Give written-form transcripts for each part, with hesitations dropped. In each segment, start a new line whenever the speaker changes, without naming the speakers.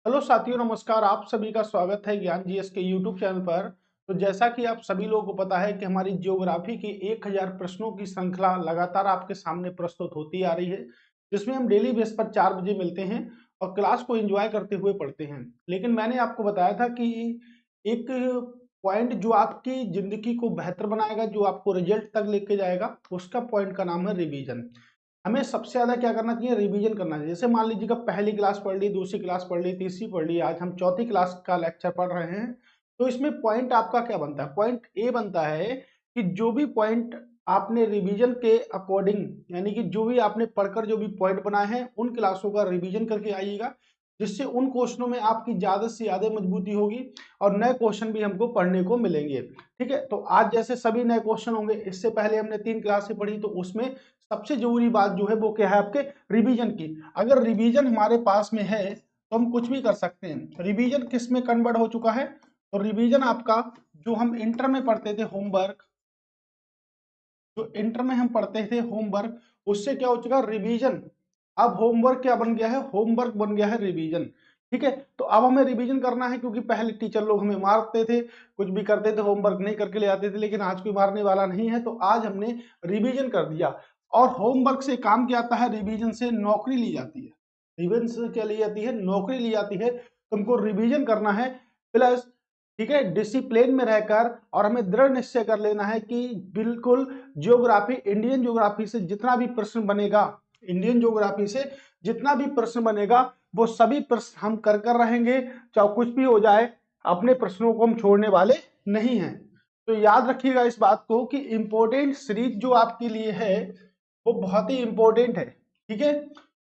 Hello साथियों, नमस्कार। आप सभी का स्वागत है ज्ञान जीएस के यूट्यूब चैनल पर। तो जैसा कि आप सभी लोगों को पता है कि हमारी ज्योग्राफी की 1000 प्रश्नों की श्रृंखला लगातार आपके सामने प्रस्तुत होती आ रही है, जिसमें हम डेली बेस पर 4 बजे मिलते हैं और क्लास को एंजॉय करते हुए पढ़ते हैं। लेकिन मैंने आपको बताया था कि एक पॉइंट जो आपकी जिंदगी को बेहतर बनाएगा, जो आपको रिजल्ट तक लेके जाएगा, उसका पॉइंट का नाम है रिवीजन। हमें सबसे ज्यादा क्या करना चाहिए? रिवीजन करना चाहिए। जैसे मान लीजिएगा पहली क्लास पढ़ ली, दूसरी क्लास पढ़ ली, तीसरी पढ़ ली, आज हम चौथी क्लास का लेक्चर पढ़ रहे हैं। तो इसमें पॉइंट आपका क्या बनता है? पॉइंट ए बनता है कि जो भी पॉइंट आपने रिवीजन के अकॉर्डिंग, यानी कि जो भी आपने पढ़कर जो भी पॉइंट बनाए हैं उन क्लासों का रिवीजन करके आइएगा, जिससे उन क्वेश्चनों में आपकी ज्यादा से ज्यादा मजबूती होगी और नए क्वेश्चन भी हमको पढ़ने को मिलेंगे। ठीक है, तो आज जैसे सभी नए क्वेश्चन होंगे। इससे पहले हमने 3 क्लासें पढ़ी, तो उसमें सबसे जरूरी बात जो है वो क्या है? आपके रिवीजन की। अगर रिवीजन हमारे पास में है तो हम कुछ भी कर सकते हैं। रिवीजन किस में कन्वर्ट हो चुका है? तो रिवीजन आपका, जो हम इंटर में पढ़ते थे होमवर्क, जो इंटर में हम पढ़ते थे होमवर्क, उससे क्या हो चुका है? रिवीजन। अब होमवर्क क्या बन गया है? होमवर्क बन गया है रिवीजन। ठीक है, तो अब हमें रिवीजन करना है, क्योंकि पहले टीचर लोग हमें मारते थे, कुछ भी करते थे, होमवर्क नहीं करके ले आते थे, लेकिन आज कोई मारने वाला नहीं है। तो आज हमने रिवीजन कर दिया। और होमवर्क से काम क्या आता है? रिवीजन से नौकरी ली जाती है। रिवीजन से क्या ली जाती है? नौकरी ली जाती है। तुमको रिवीजन करना है, प्लस ठीक है डिसिप्लिन में रहकर, और हमें दृढ़ निश्चय कर लेना है कि बिल्कुल ज्योग्राफी, इंडियन ज्योग्राफी से जितना भी प्रश्न बनेगा, इंडियन ज्योग्राफी से जितना भी प्रश्न बनेगा, वो सभी प्रश्न हम कर रहेंगे, चाहे कुछ भी हो जाए। अपने प्रश्नों को हम छोड़ने वाले नहीं हैं। तो याद रखिएगा इस बात को कि इंपॉर्टेंट सीरीज जो आपके लिए है वो बहुत ही इंपॉर्टेंट है। ठीक है,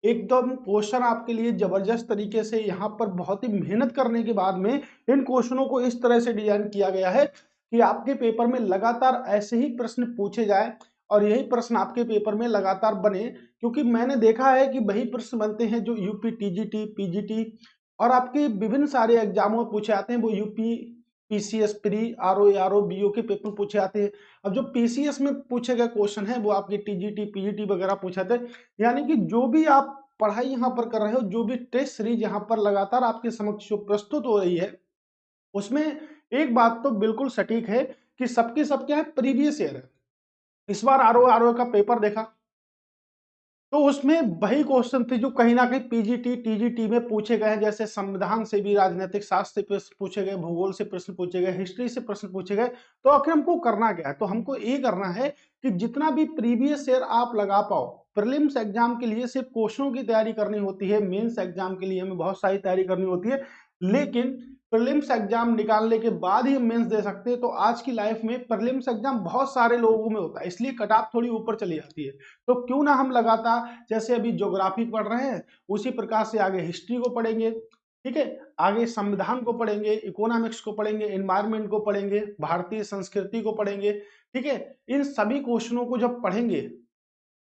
एकदम क्वेश्चन आपके लिए जबरदस्त तरीके से यहाँ पर बहुत ही मेहनत करने के बाद में इन क्वेश्चनों को इस तरह से डिजाइन किया गया है कि आपके पेपर में लगातार ऐसे ही प्रश्न पूछे जाए और यही प्रश्न आपके पेपर में लगातार बने। क्योंकि मैंने देखा है कि वही प्रश्न बनते हैं जो यूपी टीजीटी, पीजीटी और आपके विभिन्न सारे एग्जामों में पूछे आते हैं। वो UP PCS, pre RO BO के पेपर पूछे आते हैं। अब जो पीसीएस में पूछे गए क्वेश्चन है वो आपके टीजीटी, पीजीटी वगैरह पूछे आते हैं। यानी कि जो भी आप पढ़ाई यहाँ पर कर रहे हो, जो भी टेस्ट सीरीज यहाँ पर लगातार आपके समक्ष जो प्रस्तुत हो रही है, उसमें एक बात तो बिल्कुल सटीक है कि सबके सब क्या है? प्रीवियस ईयर है। इस बार आरओ का पेपर देखा तो उसमें वही क्वेश्चन थे जो कहीं ना कहीं पीजीटी, टीजीटी में पूछे गए हैं। जैसे संविधान से भी, राजनीतिक शास्त्र से प्रश्न पूछे गए, भूगोल से प्रश्न पूछे गए, हिस्ट्री से प्रश्न पूछे गए। तो आखिर हमको करना क्या है? तो हमको ये करना है कि जितना भी प्रीवियस ईयर आप लगा पाओ। प्रीलिम्स एग्जाम के लिए सिर्फ क्वेश्चनों की तैयारी करनी होती है, मेंस एग्जाम के लिए हमें बहुत सारी तैयारी करनी होती है। लेकिन प्रीलिम्स एग्जाम निकालने के बाद ही हम मेंस दे सकते हैं। तो आज की लाइफ में प्रीलिम्स एग्जाम बहुत सारे लोगों में होता है, इसलिए कट ऑफ थोड़ी ऊपर चली जाती है। तो क्यों ना हम लगातार, जैसे अभी ज्योग्राफी पढ़ रहे हैं, उसी प्रकार से आगे हिस्ट्री को पढ़ेंगे। ठीक है, आगे संविधान को पढ़ेंगे, इकोनॉमिक्स को पढ़ेंगे, एनवायरमेंट को पढ़ेंगे, भारतीय संस्कृति को पढ़ेंगे। ठीक है, इन सभी क्वेश्चनों को जब पढ़ेंगे,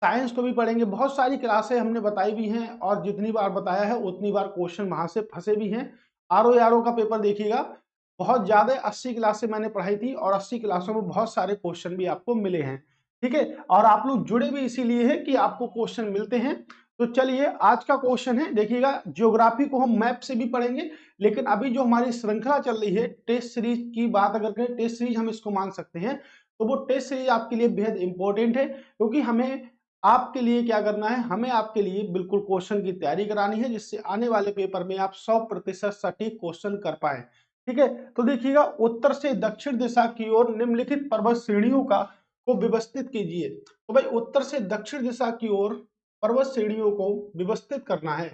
साइंस को भी पढ़ेंगे। बहुत सारी क्लासें हमने बताई भी हैं और जितनी बार बताया है उतनी बार क्वेश्चन वहां से फंसे भी हैं। आरओ का पेपर देखिएगा, बहुत ज्यादा 80 क्लासें मैंने पढ़ाई थी और 80 क्लासों में बहुत सारे क्वेश्चन भी आपको मिले हैं। ठीक है, और आप लोग जुड़े भी इसीलिए है कि आपको क्वेश्चन मिलते हैं। तो चलिए, आज का क्वेश्चन है, देखिएगा। ज्योग्राफी को हम मैप से भी पढ़ेंगे, लेकिन अभी जो हमारी श्रृंखला चल रही है टेस्ट सीरीज की बात अगर करें, टेस्ट सीरीज हम इसको मान सकते हैं, तो वो टेस्ट सीरीज आपके लिए बेहद इंपॉर्टेंट है। क्योंकि हमें आपके लिए क्या करना है? हमें आपके लिए बिल्कुल क्वेश्चन की तैयारी करानी है, जिससे आने वाले पेपर में आप 100% सटीक क्वेश्चन कर पाए। ठीक है, तो देखिएगा, उत्तर से दक्षिण दिशा की ओर निम्नलिखित पर्वत श्रेणियों का को व्यवस्थित कीजिए। तो भाई, उत्तर से दक्षिण दिशा की ओर पर्वत श्रेणियों को व्यवस्थित करना है।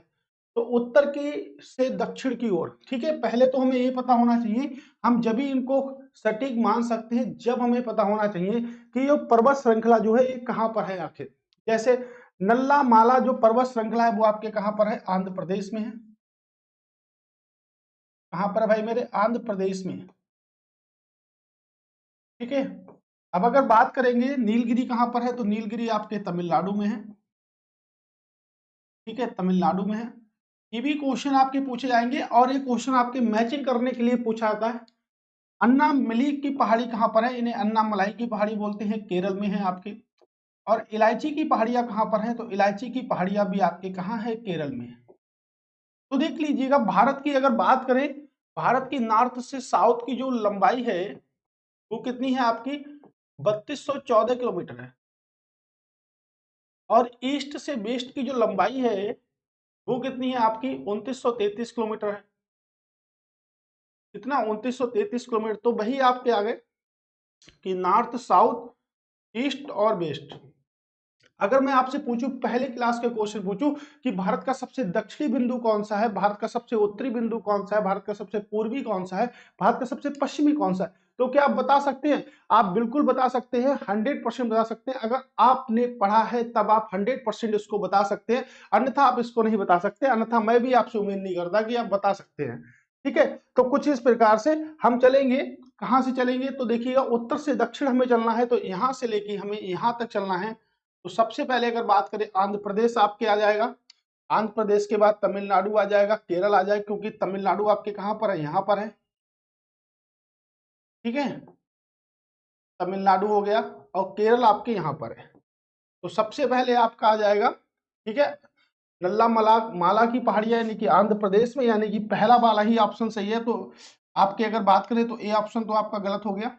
तो उत्तर की से दक्षिण की ओर, ठीक है, पहले तो हमें ये पता होना चाहिए, हम जब भी इनको सटीक मान सकते हैं जब हमें पता होना चाहिए कि ये पर्वत श्रृंखला जो है ये कहां पर है आखिर। जैसे नल्ला माला जो पर्वत श्रृंखला है वो आपके कहां पर है? आंध्र प्रदेश में है। कहां पर है भाई मेरे? आंध्र प्रदेश में है। ठीक है, अब अगर बात करेंगे नीलगिरी कहां पर है, तो नीलगिरी आपके तमिलनाडु में है। ठीक है, तमिलनाडु में है। ये भी क्वेश्चन आपके पूछे जाएंगे और ये क्वेश्चन आपके मैचिंग करने के लिए पूछा जाता है। अन्नामलई की पहाड़ी कहां पर है? इन्हें अन्नामलाई की पहाड़ी बोलते हैं, केरल में है आपके। और इलायची की पहाड़ियां कहां पर है? तो इलायची की पहाड़ियां भी आपके कहां है? केरल में है। तो देख लीजिएगा, भारत की अगर बात करें, भारत की नॉर्थ से साउथ की जो लंबाई है वो कितनी है आपकी 3214 किलोमीटर है, और ईस्ट से वेस्ट की जो लंबाई है वो कितनी है आपकी 2933 किलोमीटर है। कितना 2933 किलोमीटर। तो वही आपके आगे कि नॉर्थ साउथ ईस्ट और वेस्ट। अगर मैं आपसे पूछूं, पहले क्लास के क्वेश्चन पूछूं कि भारत का सबसे दक्षिणी बिंदु कौन सा है, भारत का सबसे उत्तरी बिंदु कौन सा है, भारत का सबसे पूर्वी कौन सा है, भारत का सबसे पश्चिमी कौन सा है, तो क्या आप बता सकते हैं? आप बिल्कुल बता सकते हैं, 100% बता सकते हैं। अगर आपने पढ़ा है तब आप 100% इसको बता सकते हैं, अन्यथा आप इसको नहीं बता सकते। अन्यथा मैं भी आपसे उम्मीद नहीं करता कि आप बता सकते हैं। ठीक है, तो कुछ इस प्रकार से हम चलेंगे। कहां से चलेंगे? तो देखिएगा, उत्तर से दक्षिण हमें चलना है, तो यहां से लेके हमें यहां तक चलना है। तो सबसे पहले अगर बात करें, आंध्र प्रदेश आपके आ जाएगा, आंध्र प्रदेश के बाद तमिलनाडु आ जाएगा, केरल आ जाएगा, क्योंकि तमिलनाडु आपके कहां पर है? यहां पर है। ठीक है, तमिलनाडु हो गया, और केरल आपके यहां पर है। तो सबसे पहले आपका आ जाएगा, ठीक है, नल्ला माला की पहाड़ियां, यानी कि आंध्र प्रदेश में, यानी कि पहला वाला ही ऑप्शन सही है। तो आपकी अगर बात करें तो ए ऑप्शन तो आपका गलत हो गया।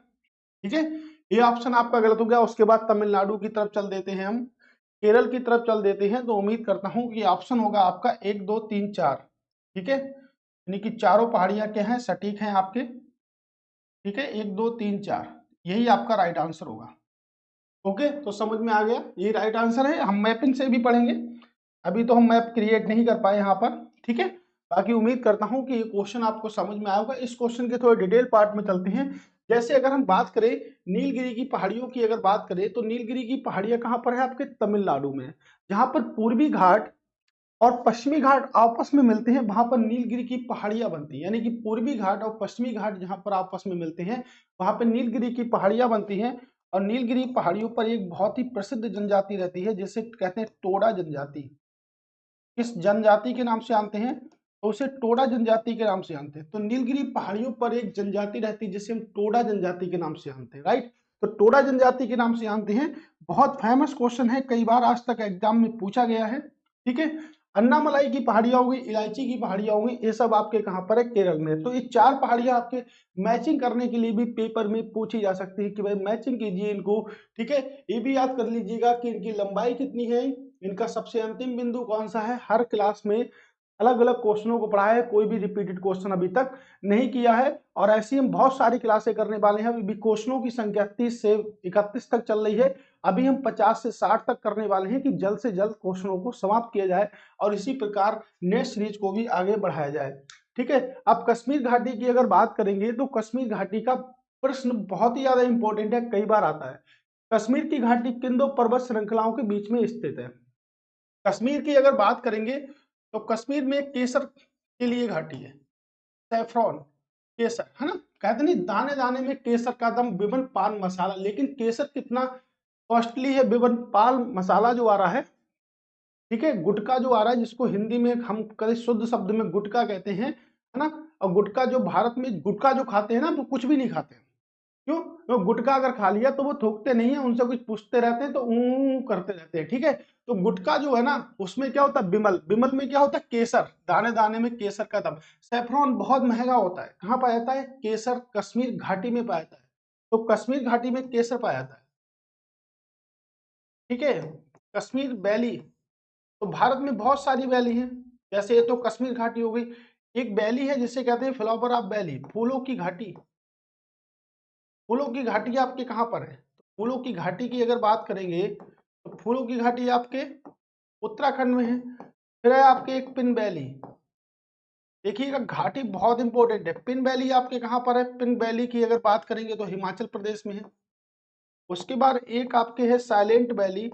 ठीक है, ये ऑप्शन आपका गलत हो गया। उसके बाद तमिलनाडु की तरफ चल देते हैं हम, केरल की तरफ चल देते हैं। तो उम्मीद करता हूं कि ऑप्शन होगा आपका 1 2 3 4। ठीक है, यानी कि चारों पहाड़ियां क्या हैं? सटीक हैं आपके। ठीक है, 1 2 3 4, यही आपका राइट आंसर होगा। ओके, तो समझ में आ गया, ये राइट आंसर है। हम मैपिंग से भी पढ़ेंगे, अभी तो हम मैप क्रिएट नहीं कर पाए यहाँ पर। ठीक है, बाकी उम्मीद करता हूँ कि ये क्वेश्चन आपको समझ में आया होगा। इस क्वेश्चन के थोड़े डिटेल पार्ट में चलते हैं। जैसे अगर हम बात करें नीलगिरी की पहाड़ियों की, अगर बात करें तो नीलगिरी की पहाड़ियां कहाँ पर है? आपके तमिलनाडु में। जहां पर पूर्वी घाट और पश्चिमी घाट आपस में मिलते हैं, वहां पर नीलगिरी की पहाड़ियां बनती हैं। यानी कि पूर्वी घाट और पश्चिमी घाट जहां पर आपस में मिलते हैं, वहां पर नीलगिरी की पहाड़ियां बनती हैं। और नीलगिरी पहाड़ियों पर एक बहुत ही प्रसिद्ध जनजाति रहती है, जिसे कहते हैं टोडा जनजाति। किस जनजाति के नाम से जानते हैं? तो उसे टोडा जनजाति के नाम से जानते हैं। तो नीलगिरी पहाड़ियों पर एक जनजाति रहती है जिसे हम टोडा जनजाति के नाम से जानते हैं, राइट। तो टोडा जनजाति के नाम से जानते हैं। बहुत फेमस क्वेश्चन है, कई बार आज तक एग्जाम में पूछा गया है। ठीक है, अन्नामलाई की पहाड़ियां हो गई, इलायची की पहाड़ियां हो गई, ये सब आपके कहां पर है? केरल में। तो ये चार पहाड़ियां आपके मैचिंग करने के लिए भी पेपर में पूछी जा सकती है कि भाई मैचिंग कीजिए इनको। ठीक है, ये भी याद कर लीजिएगा कि इनकी लंबाई कितनी है, इनका सबसे अंतिम बिंदु कौन सा है। हर क्लास में अलग अलग क्वेश्चनों को पढ़ाया है, कोई भी रिपीटेड क्वेश्चन अभी तक नहीं किया है। और ऐसी हम बहुत सारी क्लासें करने वाले हैं। अभी क्वेश्चनों की संख्या 30 से 31 तक चल रही है, अभी हम 50 से 60 तक करने वाले हैं कि जल्द से जल्द क्वेश्चनों को समाप्त किया जाए और इसी प्रकार नेक्स्ट सीरीज को भी आगे बढ़ाया जाए। ठीक है, अब कश्मीर घाटी की अगर बात करेंगे तो कश्मीर घाटी का प्रश्न बहुत ही ज्यादा इंपॉर्टेंट है, कई बार आता है। कश्मीर की घाटी किन दो पर्वत श्रृंखलाओं के बीच में स्थित है? कश्मीर की अगर बात करेंगे तो कश्मीर में केसर के लिए घाटी है, सैफ्रॉन, केसर, है ना। कहते नहीं दाने दाने में केसर का दम, विभिन्न पान मसाला। लेकिन केसर कितना कॉस्टली है, विभिन्न पान मसाला जो आ रहा है, ठीक है, गुटखा जो आ रहा है, जिसको हिंदी में हम कभी शुद्ध शब्द में गुटखा कहते हैं, है ना। और गुटखा जो भारत में गुटखा जो खाते हैं ना, वो कुछ भी नहीं खाते। क्यों? तो गुटखा अगर खा लिया तो वो थूकते नहीं है, उनसे कुछ पूछते रहते हैं तो ऊ करते रहते हैं। ठीक है, तो गुटखा जो है ना, उसमें क्या होता है? बिमल, बिमल में क्या होता है? केसर, दाने दाने में केसर का दम। सैफरॉन बहुत महंगा होता है, कहाँ पाया जाता है? केसर कश्मीर घाटी में पाया जाता है। तो कश्मीर घाटी में केसर पाया जाता है। ठीक है, कश्मीर वैली, तो भारत में बहुत सारी वैली है। जैसे ये तो कश्मीर घाटी हो गई, एक वैली है जिसे कहते हैं फ्लावर ऑफ वैली, फूलों की घाटी। फूलों की घाटी आपके कहाँ पर है? फूलों की घाटी की अगर बात करेंगे तो फूलों की घाटी आपके उत्तराखंड में है। फिर है आपके एक पिन वैली। देखिएगा, घाटी बहुत इंपॉर्टेंट है। पिन वैली आपके कहाँ पर है? पिन वैली की अगर बात करेंगे तो हिमाचल प्रदेश में है। उसके बाद एक आपके है साइलेंट वैली।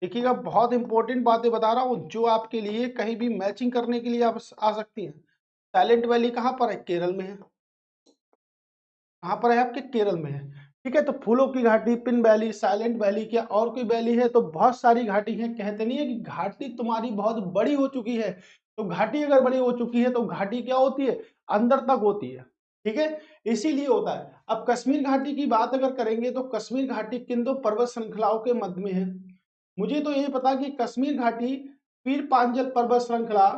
देखिएगा, बहुत इंपॉर्टेंट बातें बता रहा हूँ जो आपके लिए कहीं भी मैचिंग करने के लिए आप आ सकती हैं। साइलेंट वैली कहाँ पर है? केरल में है। कहाँ पर है? आपके केरल में है। ठीक है, तो फूलों की घाटी, पिन वैली, साइलेंट वैली, क्या और कोई वैली है? तो बहुत सारी घाटी है। कहते नहीं है कि घाटी तुम्हारी बहुत बड़ी हो चुकी है। तो घाटी अगर बड़ी हो चुकी है तो घाटी क्या होती है? अंदर तक होती है। ठीक है, इसीलिए होता है। अब कश्मीर घाटी की बात अगर करेंगे तो कश्मीर घाटी किन दो पर्वत श्रृंखलाओं के मध्य में है? मुझे तो यही पता कि कश्मीर घाटी पीर पांजल पर्वत श्रृंखला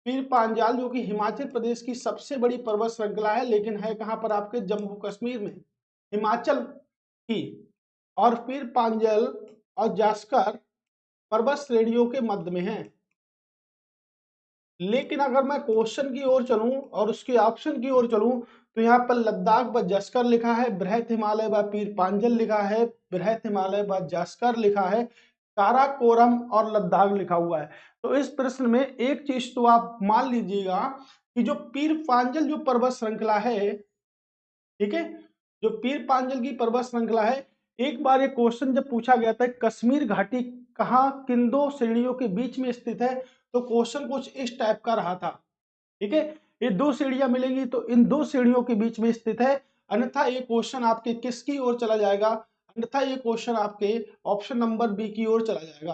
पीर पांजाल जो कि हिमाचल प्रदेश की सबसे बड़ी पर्वत श्रृंखला है, लेकिन है कहां पर? आपके जम्मू कश्मीर में, हिमाचल की। और पीर पांजल और जास्कर पर्वत श्रेणियों के मध्य में है। लेकिन अगर मैं क्वेश्चन की ओर चलूं और उसके ऑप्शन की ओर चलूं, तो यहाँ पर लद्दाख व जास्कर लिखा है, बृहत हिमालय व पीर पांजल लिखा है, बृहत हिमालय व जास्कर लिखा है, काराकोरम और लद्दाख लिखा हुआ है। तो इस प्रश्न में एक चीज तो आप मान लीजिएगा कि जो पीर पांजल जो पर्वत श्रृंखला है, ठीक है, जो पीर पांजल की पर्वत श्रृंखला है, एक बार ये क्वेश्चन जब पूछा गया था कश्मीर घाटी कहाँ किन दो श्रेणियों के बीच में स्थित है, तो क्वेश्चन कुछ इस टाइप का रहा था। ठीक है, ये दो सीढ़ियां मिलेंगी तो इन दो सीढ़ियों के बीच में स्थित है, अन्यथा ये क्वेश्चन आपके किसकी ओर चला जाएगा? अन्यथा ये क्वेश्चन आपके ऑप्शन नंबर बी की ओर चला जाएगा।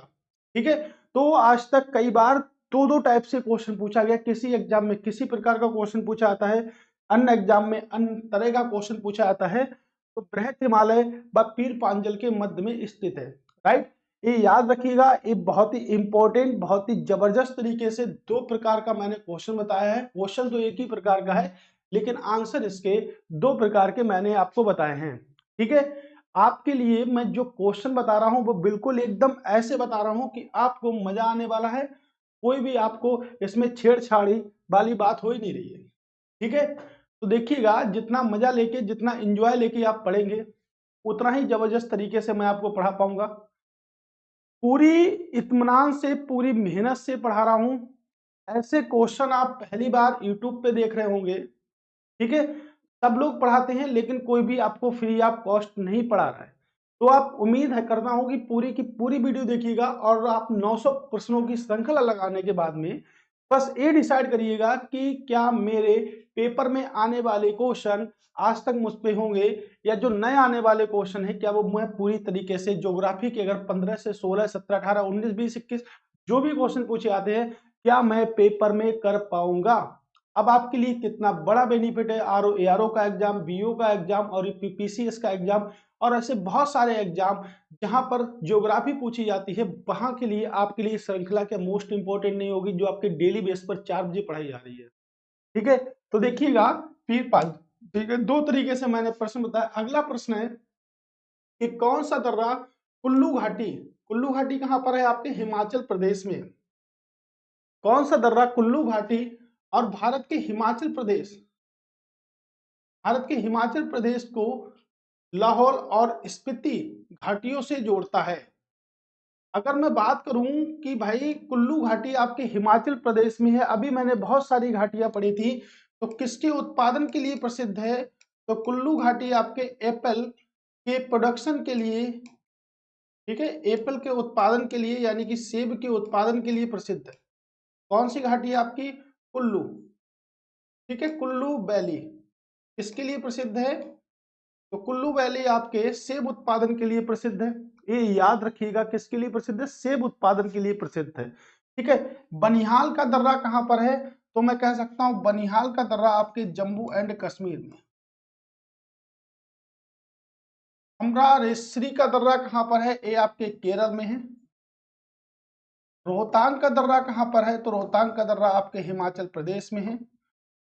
ठीक है, तो आज तक कई बार दो टाइप से क्वेश्चन पूछा गया, किसी एग्जाम में किसी प्रकार का क्वेश्चन पूछा जाता है, अन्य एग्जाम में अन्य तरह का क्वेश्चन पूछा जाता है। तो बृहत हिमालय व पीर पांजल के मध्य में स्थित है, राइट। ये याद रखिएगा, ये बहुत ही इंपॉर्टेंट, बहुत ही जबरदस्त तरीके से दो प्रकार का मैंने क्वेश्चन बताया है। क्वेश्चन तो एक ही प्रकार का है, लेकिन आंसर इसके दो प्रकार के मैंने आपको बताए हैं। ठीक है, आपके लिए मैं जो क्वेश्चन बता रहा हूं वो बिल्कुल एकदम ऐसे बता रहा हूं कि आपको मजा आने वाला है, कोई भी आपको इसमें छेड़छाड़ी वाली बात हो ही नहीं रही है। ठीक है, तो देखिएगा, जितना मजा लेके, जितना एंजॉय लेके आप पढ़ेंगे, उतना ही जबरदस्त तरीके से मैं आपको पढ़ा पाऊंगा। पूरी इत्मीनान से, पूरी मेहनत से पढ़ा रहा हूं। ऐसे क्वेश्चन आप पहली बार यूट्यूब पे देख रहे होंगे। ठीक है, सब लोग पढ़ाते हैं, लेकिन कोई भी आपको फ्री ऑफ कॉस्ट नहीं पढ़ा रहा है। तो आप उम्मीद है करता हूं कि पूरी की पूरी वीडियो देखिएगा और आप 900 प्रश्नों की श्रृंखला लगाने के बाद में बस ये डिसाइड करिएगा कि क्या मेरे पेपर में आने वाले क्वेश्चन आज तक मुझ पे होंगे, या जो नए आने वाले क्वेश्चन है क्या वो मैं पूरी तरीके से ज्योग्राफी के अगर 15 से 16, 17, 18, 19, 20, 21 जो भी क्वेश्चन पूछे आते हैं, क्या मैं पेपर में कर पाऊंगा। अब आपके लिए कितना बड़ा बेनिफिट है, आरओ एआरओ का एग्जाम, बीओ का एग्जाम और पीसीएस का एग्जाम और ऐसे बहुत सारे एग्जाम जहां पर ज्योग्राफी पूछी जाती है, वहां के लिए आपके लिए श्रृंखला के मोस्ट इंपोर्टेंट नहीं होगी, जो आपके डेली बेस पर 4 बजे पढ़ाई जा रही है। ठीक है, तो देखिएगा, पीर पांच, ठीक है, दो तरीके से मैंने प्रश्न बताया। अगला प्रश्न है कि कौन सा दर्रा कुल्लू घाटी, कुल्लू घाटी कहां पर है? आपके हिमाचल प्रदेश में। कौन सा दर्रा कुल्लू घाटी और भारत के हिमाचल प्रदेश को लाहौल और स्पीति घाटियों से जोड़ता है। अगर मैं बात करूं कि भाई कुल्लू घाटी आपके हिमाचल प्रदेश में है, अभी मैंने बहुत सारी घाटियां पढ़ी थी, तो किसके उत्पादन के लिए प्रसिद्ध है? तो कुल्लू घाटी आपके एप्पल के प्रोडक्शन के लिए, ठीक है, एप्पल के उत्पादन के लिए यानी कि सेब के उत्पादन के लिए प्रसिद्ध है। कौन सी घाटी है आपकी? कुल्लू। ठीक है, कुल्लू वैली किसके लिए प्रसिद्ध है? तो कुल्लू वैली आपके सेब उत्पादन के लिए प्रसिद्ध है। ये याद रखिएगा, किसके लिए प्रसिद्ध है? सेब उत्पादन के लिए प्रसिद्ध है। ठीक है, बनिहाल का दर्रा कहां पर है? तो मैं कह सकता हूं बनिहाल का दर्रा आपके जम्मू एंड कश्मीर में। अमरारेश्वरी का दर्रा कहां पर है? ये आपके केरल में है। रोहतांग का दर्रा कहां पर है? तो रोहतांग का दर्रा आपके हिमाचल प्रदेश में है।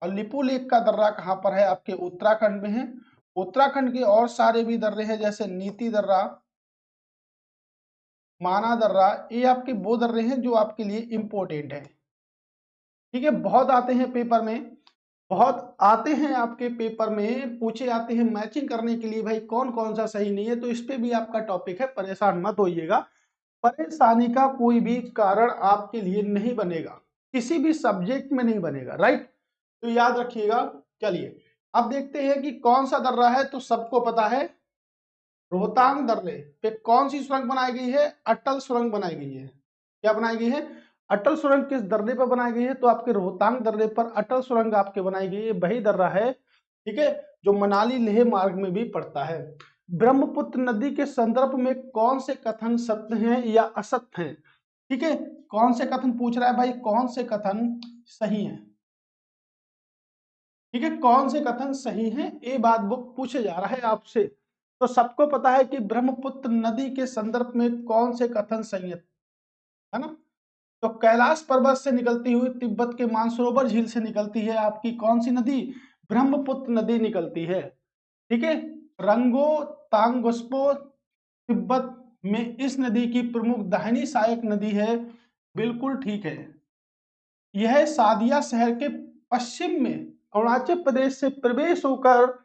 और लिपू लेक का दर्रा कहां पर है? आपके उत्तराखंड में है। उत्तराखंड के और सारे भी दर्रे हैं, जैसे नीति दर्रा, माना दर्रा, ये आपके वो दर्रे हैं जो आपके लिए इंपॉर्टेंट है। ठीक है, बहुत आते हैं पेपर में, बहुत आते हैं आपके पेपर में, पूछे जाते हैं मैचिंग करने के लिए, भाई कौन कौन सा सही नहीं है, तो इस पे भी आपका टॉपिक है, परेशान मत होइएगा। परेशानी का कोई भी कारण आपके लिए नहीं बनेगा, किसी भी सब्जेक्ट में नहीं बनेगा, राइट। तो याद रखिएगा। चलिए अब देखते हैं कि कौन सा दर्रा है। तो सबको पता है रोहतांग दर्रे पे कौन सी सुरंग बनाई गई है? अटल सुरंग बनाई गई है। क्या बनाई गई है? अटल सुरंग किस दर्रे पर बनाई गई है? तो आपके रोहतांग दर्रे पर अटल सुरंग आपके बनाई गई है। वही दर्रा है, ठीक है, जो मनाली लेह मार्ग में भी पड़ता है। ब्रह्मपुत्र नदी के संदर्भ में कौन से कथन सत्य हैं या असत्य हैं? ठीक है, कौन से कथन पूछ रहा है भाई, कौन से कथन सही है? ठीक है, कौन से कथन सही हैं, ये बात वो पूछे जा रहा है आपसे। तो सबको पता है कि ब्रह्मपुत्र नदी के संदर्भ में कौन से कथन सही है ना। तो कैलाश पर्वत से निकलती हुई तिब्बत के मानसरोवर झील से निकलती है आपकी कौन सी नदी? ब्रह्मपुत्र नदी निकलती है। ठीक है, रंगो तांगस्पो तिब्बत में इस नदी की प्रमुख दाहिनी सहायक नदी है। बिल्कुल ठीक है। यह सादिया शहर के पश्चिम में अरुणाचल प्रदेश से प्रवेश होकर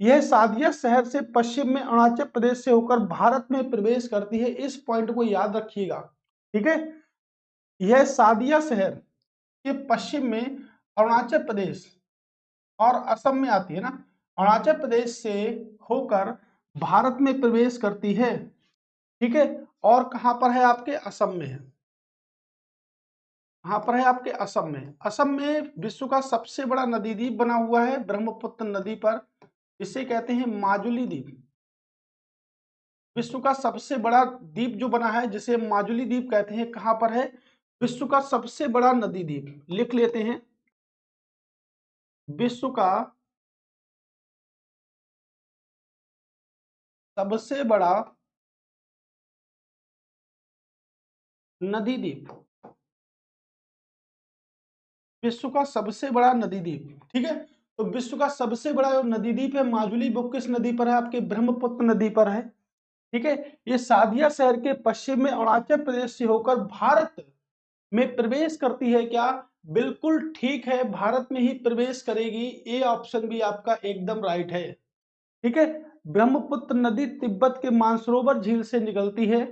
यह सादिया शहर से पश्चिम में अरुणाचल प्रदेश से होकर भारत में प्रवेश करती है। इस पॉइंट को याद रखिएगा। ठीक है, यह सादिया शहर के पश्चिम में अरुणाचल प्रदेश और असम में आती है ना, अरुणाचल प्रदेश से होकर भारत में प्रवेश करती है। ठीक है, और कहां पर है आपके? असम में है। कहां पर है आपके? असम में। असम में विश्व का सबसे बड़ा नदी द्वीप बना हुआ है ब्रह्मपुत्र नदी पर, इसे कहते हैं माजुली द्वीप। विश्व का सबसे बड़ा द्वीप जो बना है जिसे माजुली द्वीप कहते हैं, कहां पर है? विश्व का सबसे बड़ा नदी द्वीप, लिख लेते हैं, विश्व का सबसे बड़ा नदी द्वीप, विश्व का सबसे बड़ा नदी द्वीप। ठीक है, तो विश्व का सबसे बड़ा जो नदी द्वीप है माजुली, वो किस नदी पर है? आपके ब्रह्मपुत्र नदी पर है। ठीक है, ये सादिया शहर के पश्चिम में अरुणाचल प्रदेश से होकर भारत में प्रवेश करती है क्या? बिल्कुल ठीक है, भारत में ही प्रवेश करेगी। ए ऑप्शन भी आपका एकदम राइट है। ठीक है, ब्रह्मपुत्र नदी तिब्बत के मानसरोवर झील से निकलती है।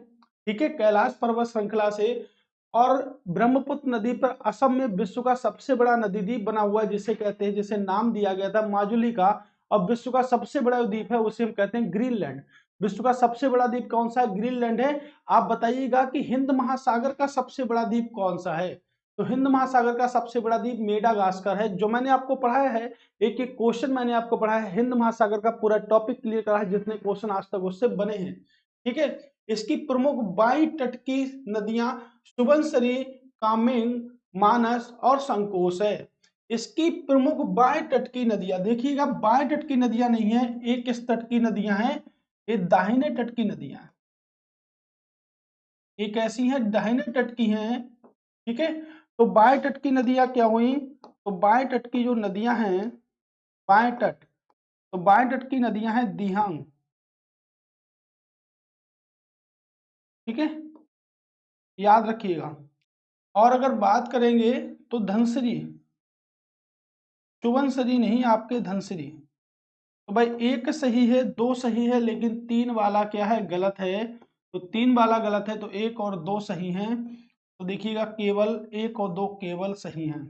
ठीक है, कैलाश पर्वत श्रृंखला से। और ब्रह्मपुत्र नदी पर असम में विश्व का सबसे बड़ा नदी द्वीप बना हुआ है जिसे कहते हैं, जिसे नाम दिया गया था माजुली का। और विश्व का सबसे बड़ा द्वीप है उसे हम कहते हैं ग्रीनलैंड। विश्व का सबसे बड़ा द्वीप कौन सा है? ग्रीनलैंड है। आप बताइएगा कि हिंद महासागर का सबसे बड़ा द्वीप कौन सा है? तो हिंद महासागर का सबसे बड़ा द्वीप मेडागास्कर है, जो मैंने आपको पढ़ाया है। एक एक क्वेश्चन मैंने आपको पढ़ाया है, हिंद महासागर का पूरा टॉपिक क्लियर करा है, जितने क्वेश्चन आज तक उससे बने हैं। ठीक है, इसकी प्रमुख बाई तट की नदियां सुबनसिरी, कामेंग, मानस और संकोश है। इसकी प्रमुख बाएं तट की नदियां देखिएगा, बाएं तट की नदियां नहीं है, ये किस तट की नदियां हैं? ये दाहिने तट की नदियां हैं। ये कैसी हैं? दाहिने तट की हैं। ठीक है, तो बाएं तट की नदियां क्या हुई? तो बाएं तट की जो नदियां हैं, बाएं तट, तो बाएं तट की नदियां हैं दिहांग। ठीक है, याद रखिएगा। और अगर बात करेंगे तो धनसिरी, सुबनसिरी नहीं, आपके धनसिरी। तो भाई एक सही है, दो सही है, लेकिन तीन वाला क्या है? गलत है। तो तीन वाला गलत है, तो एक और दो सही हैं। तो देखिएगा, केवल एक और दो केवल सही हैं।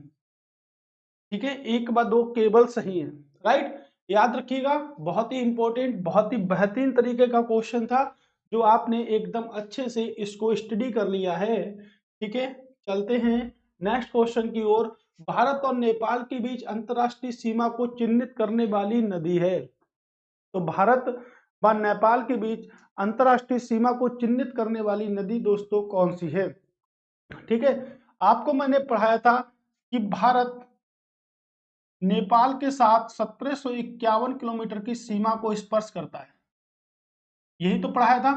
ठीक है, एक व दो केवल सही हैं। राइट, याद रखिएगा, बहुत ही इंपॉर्टेंट, बहुत ही बेहतरीन तरीके का क्वेश्चन था, जो आपने एकदम अच्छे से इसको स्टडी कर लिया है। ठीक है, चलते हैं नेक्स्ट क्वेश्चन की ओर। भारत और नेपाल के बीच अंतरराष्ट्रीय सीमा को चिन्हित करने वाली नदी है। तो भारत व नेपाल के बीच अंतरराष्ट्रीय सीमा को चिन्हित करने वाली नदी दोस्तों कौन सी है? ठीक है, आपको मैंने पढ़ाया था कि भारत नेपाल के साथ 1751 किलोमीटर की सीमा को स्पर्श करता है। यही तो पढ़ाया था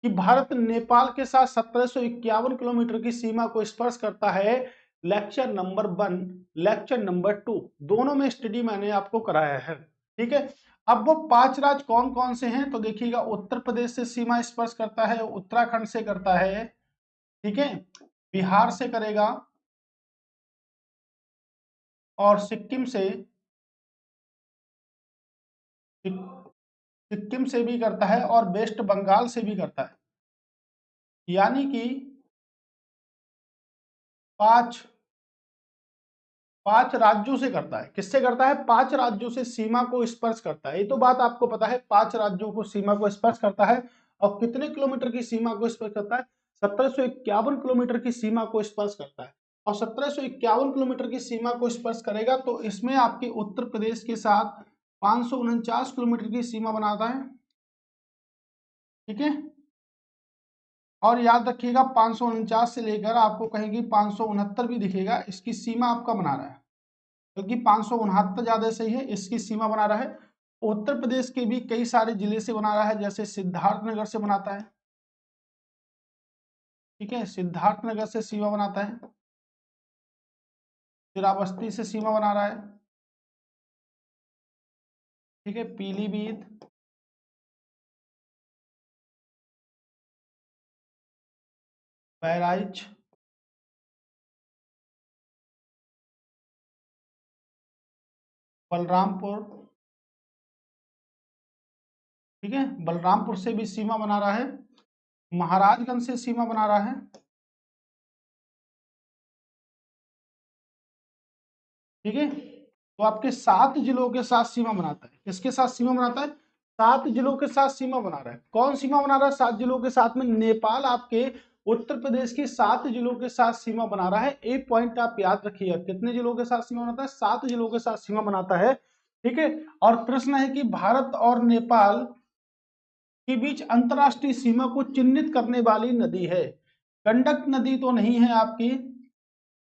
कि भारत नेपाल के साथ 1751 किलोमीटर की सीमा को स्पर्श करता है। लेक्चर नंबर 1, लेक्चर नंबर 2 दोनों में स्टडी मैंने आपको कराया है। ठीक है, अब वो 5 राज्य कौन कौन से हैं? तो देखिएगा, उत्तर प्रदेश से सीमा स्पर्श करता है, उत्तराखंड से करता है, ठीक है, बिहार से करेगा, और सिक्किम से, सिक्किम से भी करता है, और वेस्ट बंगाल से भी करता है। यानी कि पांच पांच राज्यों से करता है। किससे करता है? 5 राज्यों से सीमा को स्पर्श करता है। ये तो बात आपको पता है, 5 राज्यों को सीमा को स्पर्श करता है। और कितने किलोमीटर की सीमा को स्पर्श करता है? 1751 किलोमीटर की सीमा को स्पर्श करता है। और 1751 किलोमीटर की सीमा को स्पर्श करेगा तो इसमें आपके उत्तर प्रदेश के साथ 549 किलोमीटर की सीमा बनाता है। ठीक है, और याद रखिएगा 549 से लेकर आपको कहेंगे 569 भी दिखेगा, इसकी सीमा आपका बना रहा है, क्योंकि 569 ज्यादा सही है, इसकी सीमा बना रहा है। उत्तर प्रदेश के भी कई सारे जिले से बना रहा है, जैसे सिद्धार्थनगर से बनाता है। ठीक है, सिद्धार्थनगर से सीमा बनाता है, श्रावस्ती से सीमा बना रहा है, ठीक है, पीलीभीत, बहराइच, बलरामपुर, ठीक है, बलरामपुर से भी सीमा बना रहा है, महाराजगंज से सीमा बना रहा है, ठीक है। तो आपके 7 जिलों के साथ सीमा बनाता है, किसके साथ सीमा बनाता है? 7 जिलों के साथ सीमा बना रहा है। कौन सीमा बना रहा है 7 जिलों के साथ में? नेपाल आपके उत्तर प्रदेश की 7 जिलों के साथ सीमा बना रहा है। एक पॉइंट आप याद रखिएगा, कितने जिलों के साथ सीमा बनाता है? 7 जिलों के साथ सीमा बनाता है, ठीक है। और प्रश्न है कि भारत और नेपाल के बीच अंतरराष्ट्रीय सीमा को चिन्हित करने वाली नदी है। गंडक नदी तो नहीं है आपकी,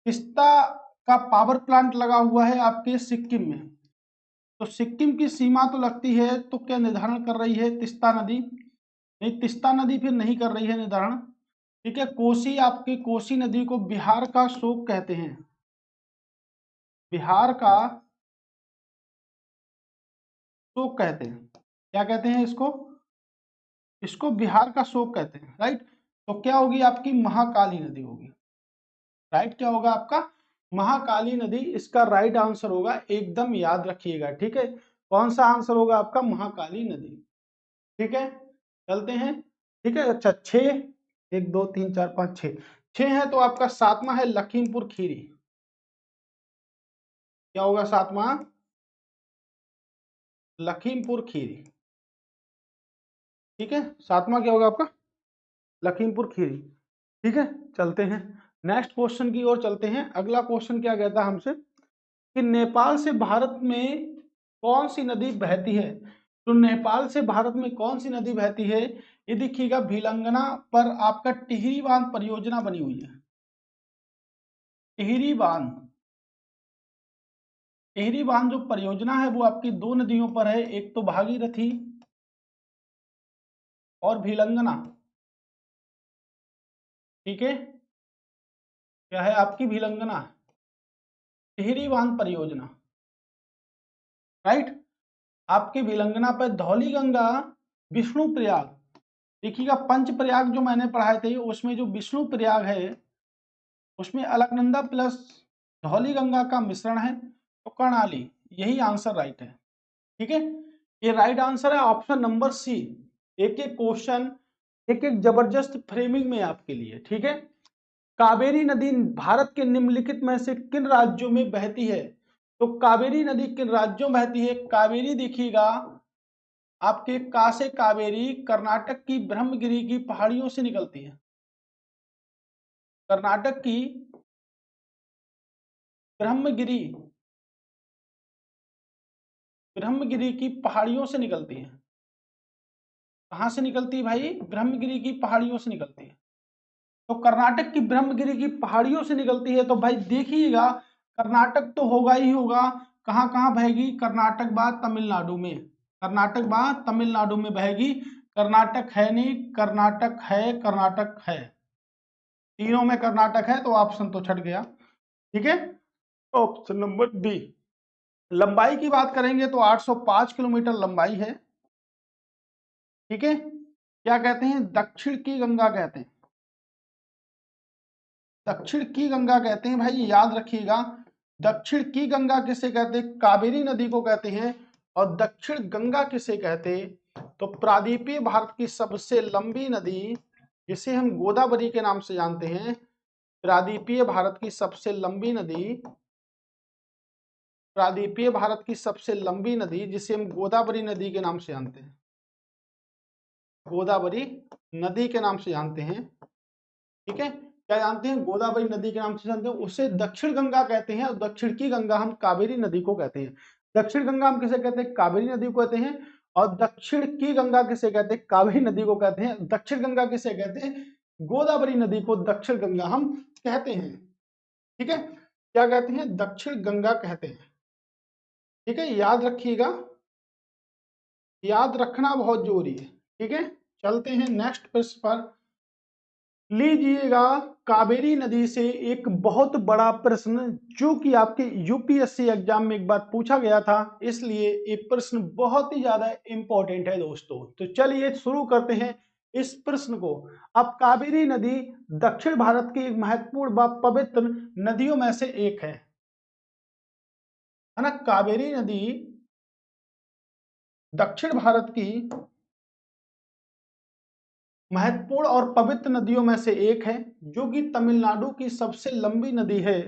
तिस्ता का पावर प्लांट लगा हुआ है आपके सिक्किम में, तो सिक्किम की सीमा तो लगती है, तो क्या निर्धारण कर रही है? तिस्ता नदी नहीं, तिस्ता नदी फिर नहीं कर रही है निर्धारण, ठीक है। कोसी, आपकी कोसी नदी को बिहार का शोक कहते हैं, बिहार का शोक कहते हैं, क्या कहते हैं इसको? इसको बिहार का शोक कहते हैं, राइट। तो क्या होगी आपकी? महाकाली नदी होगी, राइट। क्या होगा आपका? महाकाली नदी इसका राइट आंसर होगा, एकदम याद रखिएगा, ठीक है। कौन सा आंसर होगा आपका? महाकाली नदी, ठीक है। चलते हैं, ठीक है। अच्छा, 6, 1 2 3 4 5 6, 6 है, तो आपका 7वां है लखीमपुर खीरी। क्या होगा 7वां? लखीमपुर खीरी, ठीक है। 7वां क्या होगा आपका? लखीमपुर खीरी, ठीक है। चलते हैं नेक्स्ट क्वेश्चन की ओर चलते हैं। अगला क्वेश्चन क्या कहता है हमसे कि नेपाल से भारत में कौन सी नदी बहती है? तो नेपाल से भारत में कौन सी नदी बहती है? ये देखिएगा, भिलंगना पर आपका टिहरी बांध परियोजना बनी हुई है, टिहरी बांध। टिहरी बांध जो परियोजना है वो आपकी 2 नदियों पर है, एक तो भागीरथी और भिलंगना, ठीक है। क्या है आपकी? भिलंगना, टिहरी बांध परियोजना, राइट। आपके भिलंगना पर धौली गंगा, विष्णु प्रयाग, देखिएगा पंच प्रयाग जो मैंने पढ़ाए थे उसमें जो विष्णु प्रयाग है उसमें अलकनंदा प्लस धौली गंगा का मिश्रण है, तो कर्णाली, यही आंसर राइट है, ठीक है। ये राइट आंसर है ऑप्शन नंबर सी। एक एक क्वेश्चन, एक एक जबरदस्त फ्रेमिंग में आपके लिए, ठीक है। कावेरी नदी भारत के निम्नलिखित में से किन राज्यों में बहती है? तो कावेरी नदी किन राज्यों में बहती है? कावेरी देखिएगा आपके का से कावेरी कर्नाटक की ब्रह्मगिरी की पहाड़ियों से निकलती है, कर्नाटक की ब्रह्मगिरी, ब्रह्मगिरी की पहाड़ियों से निकलती है। कहां से निकलती है भाई? ब्रह्मगिरी की पहाड़ियों से निकलती है। तो कर्नाटक की ब्रह्मगिरी की पहाड़ियों से निकलती है, तो भाई देखिएगा कर्नाटक तो होगा ही होगा। कहां कहां बहेगी? कर्नाटक बाद तमिलनाडु में, कर्नाटक बाद तमिलनाडु में बहेगी। कर्नाटक है नहीं, कर्नाटक है, कर्नाटक है, तीनों में कर्नाटक है, तो ऑप्शन तो छट गया, ठीक है। Option number B. लंबाई की बात करेंगे तो 805 किलोमीटर लंबाई है, ठीक है। क्या कहते हैं? दक्षिण की गंगा कहते हैं, दक्षिण की गंगा कहते हैं भाई, याद रखिएगा। दक्षिण की गंगा किसे कहते हैं? कावेरी नदी को कहते हैं। और दक्षिण गंगा किसे कहते हैं? तो प्रायद्वीपीय भारत की सबसे लंबी नदी जिसे हम गोदावरी के नाम से जानते हैं, प्रायद्वीपीय भारत की सबसे लंबी नदी, प्रायद्वीपीय भारत की सबसे लंबी नदी जिसे हम गोदावरी नदी के नाम से जानते हैं, गोदावरी नदी के नाम से जानते हैं, ठीक है। क्या जानते हैं? गोदावरी नदी के नाम से जानते हैं, उसे दक्षिण गंगा कहते हैं। और दक्षिण की गंगा हम कावेरी नदी को कहते हैं। दक्षिण गंगा हम किसे कहते हैं? कावेरी नदी को कहते हैं। और दक्षिण की गंगा किसे कहते हैं? कावेरी नदी को कहते हैं। दक्षिण गंगा किसे कहते हैं? गोदावरी नदी को दक्षिण गंगा हम कहते हैं, ठीक है। क्या कहते हैं? दक्षिण गंगा कहते हैं, ठीक है। याद रखिएगा, याद रखना बहुत जरूरी है, ठीक है। चलते हैं नेक्स्ट प्रश्न पर। लीजिएगा कावेरी नदी से एक बहुत बड़ा प्रश्न जो कि आपके यूपीएससी एग्जाम में एक बार पूछा गया था, इसलिए ये प्रश्न बहुत ही ज्यादा इंपॉर्टेंट है दोस्तों। तो चलिए शुरू करते हैं इस प्रश्न को। अब कावेरी नदी दक्षिण भारत की एक महत्वपूर्ण व पवित्र नदियों में से एक है ना। कावेरी नदी दक्षिण भारत की महत्वपूर्ण और पवित्र नदियों में से एक है, जो कि तमिलनाडु की सबसे लंबी नदी है।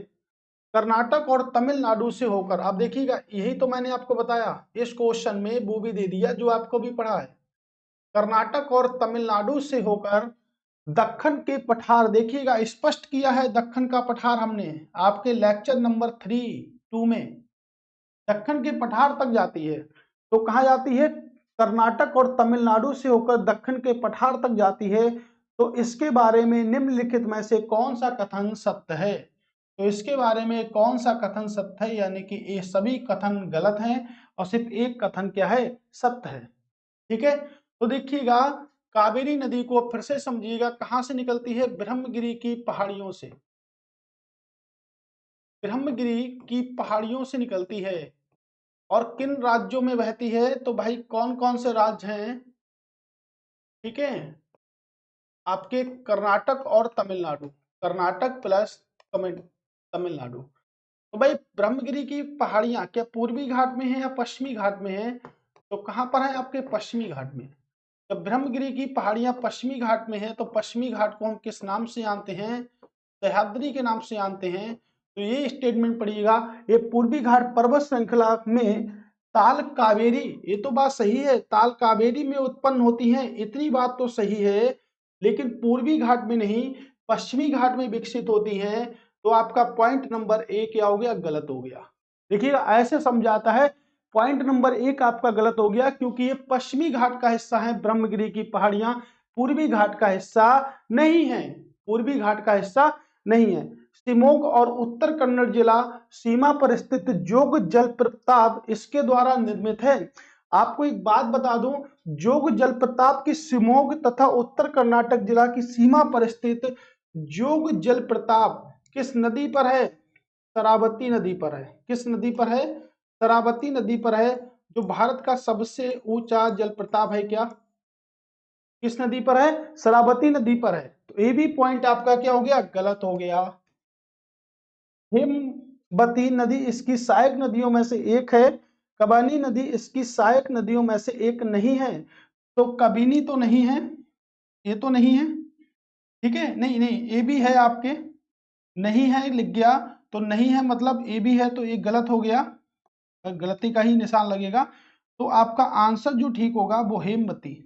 कर्नाटक और तमिलनाडु से होकर, आप देखिएगा यही तो मैंने आपको बताया, इस क्वेश्चन में वो भी दे दिया जो आपको भी पढ़ा है। कर्नाटक और तमिलनाडु से होकर दक्कन के पठार, देखिएगा स्पष्ट किया है दक्कन का पठार हमने आपके लेक्चर नंबर 2 में, दक्कन के पठार तक जाती है। तो कहाँ जाती है? कर्नाटक और तमिलनाडु से होकर दक्कन के पठार तक जाती है। तो इसके बारे में निम्नलिखित में से कौन सा कथन सत्य है? तो इसके बारे में कौन सा कथन सत्य है, यानी कि ये सभी कथन गलत हैं और सिर्फ एक कथन क्या है? सत्य है। ठीक है, तो देखिएगा कावेरी नदी को फिर से समझिएगा, कहां से निकलती है? ब्रह्मगिरी की पहाड़ियों से, ब्रह्मगिरी की पहाड़ियों से निकलती है। और किन राज्यों में बहती है? तो भाई कौन कौन से राज्य हैं? ठीक है, आपके कर्नाटक और तमिलनाडु, कर्नाटक प्लस तमिलनाडु। तो भाई ब्रह्मगिरी की पहाड़ियां क्या पूर्वी घाट में है या पश्चिमी घाट में है? तो कहां पर है? आपके पश्चिमी घाट में। जब ब्रह्मगिरी की पहाड़ियां पश्चिमी घाट में है तो पश्चिमी घाट को हम किस नाम से जानते हैं? सह्याद्री के नाम से जानते हैं। तो ये स्टेटमेंट पढ़िएगा, ये पूर्वी घाट पर्वत श्रृंखला में ताल कावेरी, ये तो बात सही है, ताल कावेरी में उत्पन्न होती है, इतनी बात तो सही है, लेकिन पूर्वी घाट में नहीं, पश्चिमी घाट में विकसित होती है। तो आपका पॉइंट नंबर 1 क्या हो गया? गलत हो गया। देखिएगा ऐसे समझाता है, पॉइंट नंबर 1 आपका गलत हो गया, क्योंकि ये पश्चिमी घाट का हिस्सा है ब्रह्मगिरी की पहाड़ियां, पूर्वी घाट का हिस्सा नहीं है, पूर्वी घाट का हिस्सा नहीं है। शिमोग और उत्तर कन्नड़ जिला सीमा पर स्थित जोग जलप्रपात इसके द्वारा निर्मित है। आपको एक बात बता दूं, जोग जलप्रपात की शिमोग तथा उत्तर कर्नाटक जिला की सीमा पर स्थित जोग जलप्रपात किस नदी पर है? शरावती नदी पर है। किस नदी पर है? शरावती नदी पर है, जो भारत का सबसे ऊंचा जलप्रपात है। क्या किस नदी पर है? शरावती नदी पर है। तो ये भी पॉइंट आपका क्या हो गया? गलत हो गया। हेमवती नदी इसकी सहायक नदियों में से एक है, कबानी नदी इसकी सहायक नदियों में से एक नहीं है। तो कबिनी तो नहीं है, ये तो नहीं है, ठीक है, नहीं नहीं, ये भी है आपके, नहीं है लिख गया, तो नहीं है मतलब ये भी है, तो ये गलत हो गया, गलती का ही निशान लगेगा। तो आपका आंसर जो ठीक होगा वो हेमवती,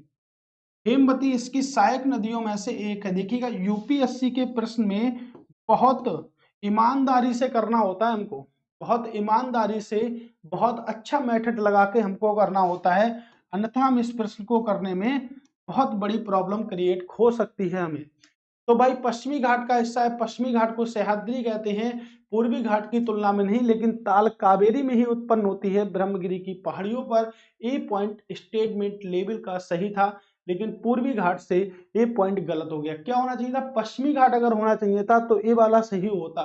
हेमवती इसकी सहायक नदियों में से एक है। देखिएगा यूपीएससी के प्रश्न में बहुत ईमानदारी से करना होता है हमको, बहुत ईमानदारी से, बहुत अच्छा मेथड लगा के हमको करना होता है, अन्यथा हम इस प्रश्न को करने में बहुत बड़ी प्रॉब्लम क्रिएट हो सकती है हमें। तो भाई पश्चिमी घाट का हिस्सा है, पश्चिमी घाट को सह्याद्री कहते हैं, पूर्वी घाट की तुलना में नहीं, लेकिन ताल कावेरी में ही उत्पन्न होती है ब्रह्मगिरी की पहाड़ियों पर। ए पॉइंट स्टेटमेंट लेवल का सही था, लेकिन पूर्वी घाट से ए पॉइंट गलत हो गया। क्या होना चाहिए था? पश्चिमी घाट अगर होना चाहिए था तो ए वाला सही होता,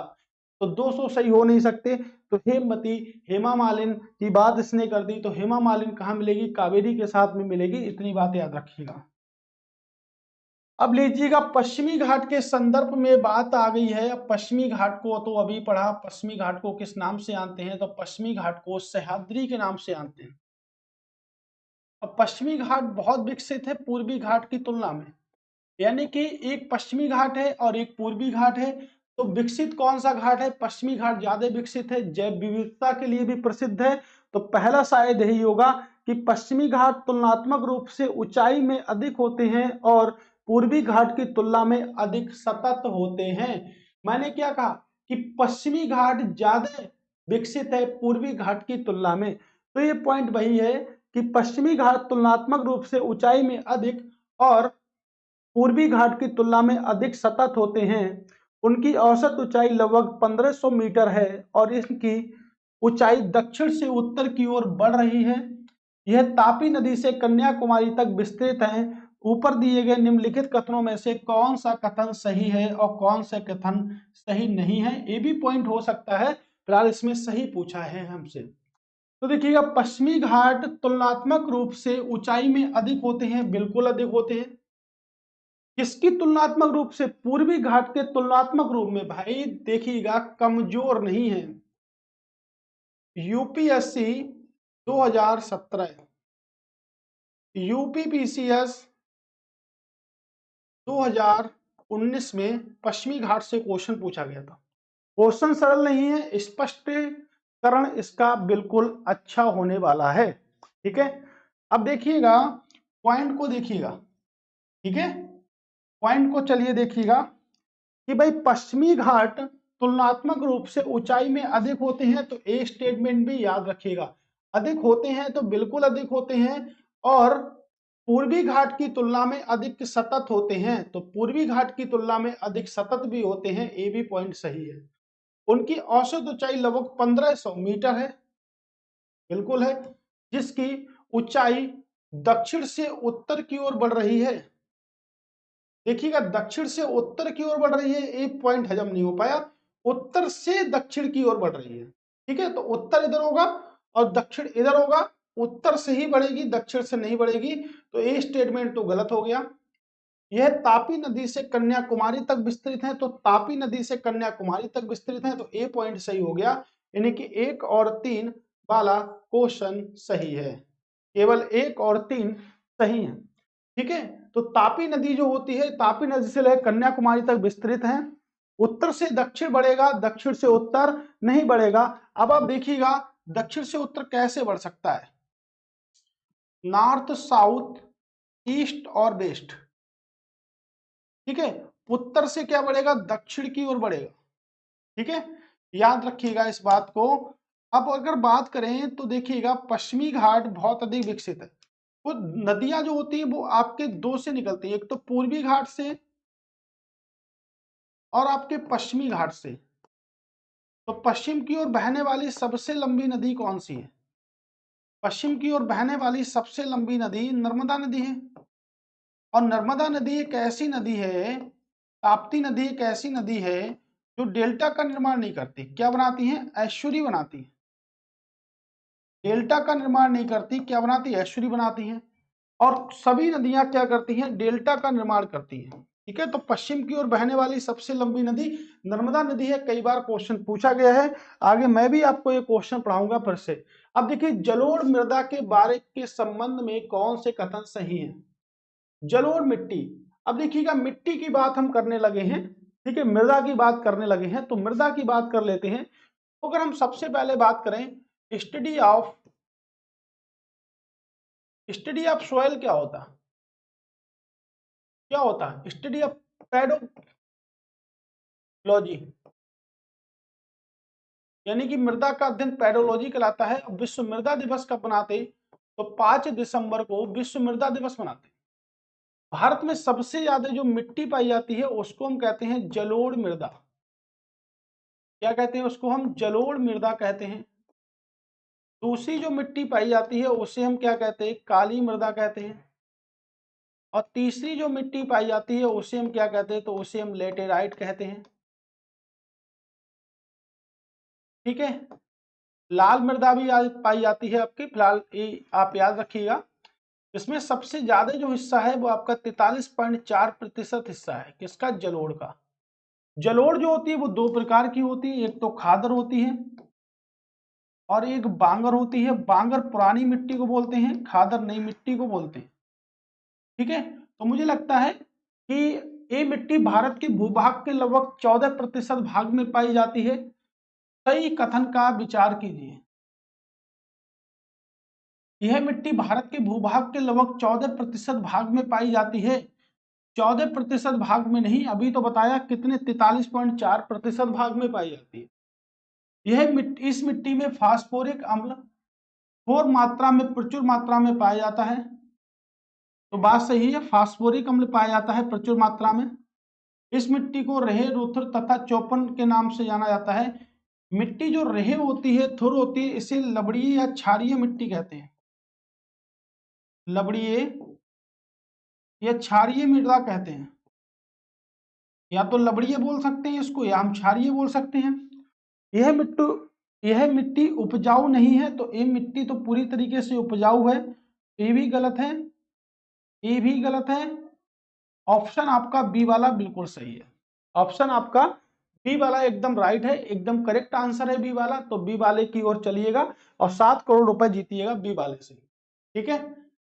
तो 200 सही हो नहीं सकते। तो हेमवती, हेमा मालिनी की बात इसने कर दी, तो हेमा मालिनी कहाँ मिलेगी? कावेरी के साथ में मिलेगी, इतनी बात याद रखिएगा। अब लीजिएगा पश्चिमी घाट के संदर्भ में बात आ गई है। अब पश्चिमी घाट को तो अभी पढ़ा, पश्चिमी घाट को किस नाम से जानते हैं? तो पश्चिमी घाट को सह्याद्री के नाम से जानते हैं। अब पश्चिमी घाट बहुत विकसित है पूर्वी घाट की तुलना में, यानी कि एक पश्चिमी घाट है और एक पूर्वी घाट है। तो विकसित कौन सा घाट है? पश्चिमी घाट ज्यादा विकसित है, जैव विविधता के लिए भी प्रसिद्ध है। तो पहला शायद यही होगा कि पश्चिमी घाट तुलनात्मक रूप से ऊंचाई में अधिक होते हैं और पूर्वी घाट की तुलना में अधिक सतत होते हैं। मैंने क्या कहा कि पश्चिमी घाट ज्यादा विकसित है पूर्वी घाट की तुलना में। तो ये पॉइंट वही है कि पश्चिमी घाट तुलनात्मक रूप से ऊंचाई में अधिक और पूर्वी घाट की तुलना में अधिक सतत होते हैं। उनकी औसत ऊंचाई लगभग 1500 मीटर है और इनकी ऊंचाई दक्षिण से उत्तर की ओर बढ़ रही है। यह तापी नदी से कन्याकुमारी तक विस्तृत है। ऊपर दिए गए निम्नलिखित कथनों में से कौन सा कथन सही है और कौन सा कथन सही नहीं है, ये भी पॉइंट हो सकता है। फिलहाल इसमें सही पूछा है हमसे। तो देखिएगा, पश्चिमी घाट तुलनात्मक रूप से ऊंचाई में अधिक होते हैं, बिल्कुल अधिक होते हैं। किसकी तुलनात्मक रूप से? पूर्वी घाट के तुलनात्मक रूप में। भाई देखिएगा, कमजोर नहीं है। यूपीएससी 2017, यूपीपीसीएस 2019 में पश्चिमी घाट से क्वेश्चन पूछा गया था। क्वेश्चन सरल नहीं है, स्पष्टीकरण इसका बिल्कुल अच्छा होने वाला है। ठीक है, अब देखिएगा, पॉइंट को देखिएगा। ठीक है, पॉइंट को चलिए देखिएगा कि भाई पश्चिमी घाट तुलनात्मक रूप से ऊंचाई में अधिक होते हैं, तो ए स्टेटमेंट भी याद रखिएगा। अधिक होते हैं तो बिल्कुल अधिक होते हैं, और पूर्वी घाट की तुलना में अधिक सतत होते हैं, तो पूर्वी घाट की तुलना में अधिक सतत भी होते हैं, ये भी पॉइंट सही है। उनकी औसत ऊंचाई लगभग 1500 मीटर है, बिल्कुल है, जिसकी ऊंचाई दक्षिण से उत्तर की ओर बढ़ रही है। देखिएगा, दक्षिण से उत्तर की ओर बढ़ रही है, एक पॉइंट हजम नहीं हो पाया। उत्तर से दक्षिण की ओर बढ़ रही है। ठीक है, तो उत्तर इधर होगा और दक्षिण इधर होगा। उत्तर से ही बढ़ेगी, दक्षिण से नहीं बढ़ेगी, तो ये स्टेटमेंट तो गलत हो गया। यह तापी नदी से कन्याकुमारी तक विस्तृत है, तो तापी नदी से कन्याकुमारी तक विस्तृत है, तो ए पॉइंट सही हो गया। यानी कि 1 और 3 वाला क्वेश्चन सही है, केवल 1 और 3 सही है। ठीक है, तो तापी नदी जो होती है, तापी नदी से लेकर कन्याकुमारी तक विस्तृत है। उत्तर से दक्षिण बढ़ेगा, दक्षिण से उत्तर नहीं बढ़ेगा। अब आप देखिएगा, दक्षिण से उत्तर कैसे बढ़ सकता है? नॉर्थ, साउथ, ईस्ट और वेस्ट। ठीक है, उत्तर से क्या बढ़ेगा? दक्षिण की ओर बढ़ेगा। ठीक है, याद रखिएगा इस बात को। अब अगर बात करें तो देखिएगा, पश्चिमी घाट बहुत अधिक विकसित है। वो नदियां जो होती है वो आपके दो से निकलती है, एक तो पूर्वी घाट से और आपके पश्चिमी घाट से। तो पश्चिम की ओर बहने वाली सबसे लंबी नदी कौन सी है? पश्चिम की ओर बहने वाली सबसे लंबी नदी नर्मदा नदी है। और नर्मदा नदी एक ऐसी नदी है, ताप्ती नदी एक ऐसी नदी है जो डेल्टा का निर्माण नहीं करती। क्या बनाती है? एस्चुरी बनाती है। डेल्टा का निर्माण नहीं करती, क्या बनाती है? एस्चुरी बनाती है। और सभी नदियां क्या करती हैं? डेल्टा का निर्माण करती हैं। ठीक है, तो पश्चिम की ओर बहने वाली सबसे लंबी नदी नर्मदा नदी है। कई बार क्वेश्चन पूछा गया है, आगे मैं भी आपको ये क्वेश्चन पढ़ाऊंगा फिर से। अब देखिए, जलोढ़ मृदा के बारे के संबंध में कौन से कथन सही हैं? जलोढ़ मिट्टी। अब देखिएगा, मिट्टी की बात हम करने लगे हैं, ठीक है, मृदा की बात करने लगे हैं, तो मृदा की बात कर लेते हैं। तो अगर हम सबसे पहले बात करें, स्टडी ऑफ सॉइल क्या होता है? क्या होता है? स्टडी ऑफ पेडोलॉजी, यानी कि मृदा का अध्ययन पेडोलॉजी कहलाता है। विश्व मृदा दिवस कब मनाते? तो 5 दिसंबर को विश्व मृदा दिवस मनाते। भारत में सबसे ज्यादा जो मिट्टी पाई जाती है उसको हम कहते हैं जलोढ़ मृदा। क्या कहते हैं उसको? हम जलोढ़ मृदा कहते हैं। दूसरी जो मिट्टी पाई जाती है उसे हम क्या कहते हैं? काली मृदा कहते हैं। और तीसरी जो मिट्टी पाई जाती है उसे हम क्या कहते हैं? तो उसे हम लेटेराइट कहते हैं। ठीक है, लाल मृदा भी पाई जाती है आपकी। फिलहाल ये आप याद रखिएगा। इसमें सबसे ज्यादा जो हिस्सा है वो आपका 43.4% हिस्सा है किसका? जलोढ़ का। जलोढ़ जो होती है वो दो प्रकार की होती है, एक तो खादर होती है और एक बांगर होती है। बांगर पुरानी मिट्टी को बोलते हैं, खादर नई मिट्टी को बोलते हैं। ठीक है, तो मुझे लगता है कि ये मिट्टी भारत के भूभाग के लगभग 14% भाग में पाई जाती है। सही कथन का विचार कीजिए। यह मिट्टी भारत के भूभाग के लगभग 14% भाग में पाई जाती है। 14% भाग में नहीं, अभी तो बताया कितने, 43.4% भाग में पाई जाती है। इस मिट्टी में फास्फोरिक अम्ल थोर मात्रा में, प्रचुर मात्रा में पाया जाता है। तो बात सही है, फास्फोरिक अम्ल पाया जाता है प्रचुर मात्रा में। इस मिट्टी को रेहे, रुथर तथा चौपन के नाम से जाना जाता है। मिट्टी जो रेहे होती है, थुर होती है, इसे लबड़ीय या क्षारीय मिट्टी कहते हैं। लबड़ीय ये क्षारीय मृदा कहते हैं, या तो लवणीय बोल सकते हैं इसको, या हम क्षारीय बोल सकते हैं। यह मिट्टी उपजाऊ नहीं है, तो ये मिट्टी तो पूरी तरीके से उपजाऊ है, ये भी गलत है, ये भी गलत है। ऑप्शन आपका बी वाला बिल्कुल सही है, ऑप्शन आपका बी वाला एकदम राइट है, एकदम करेक्ट आंसर है बी वाला। तो बी वाले की ओर चलिएगा और 7 करोड़ रुपए जीतिएगा बी वाले से, ठीक है।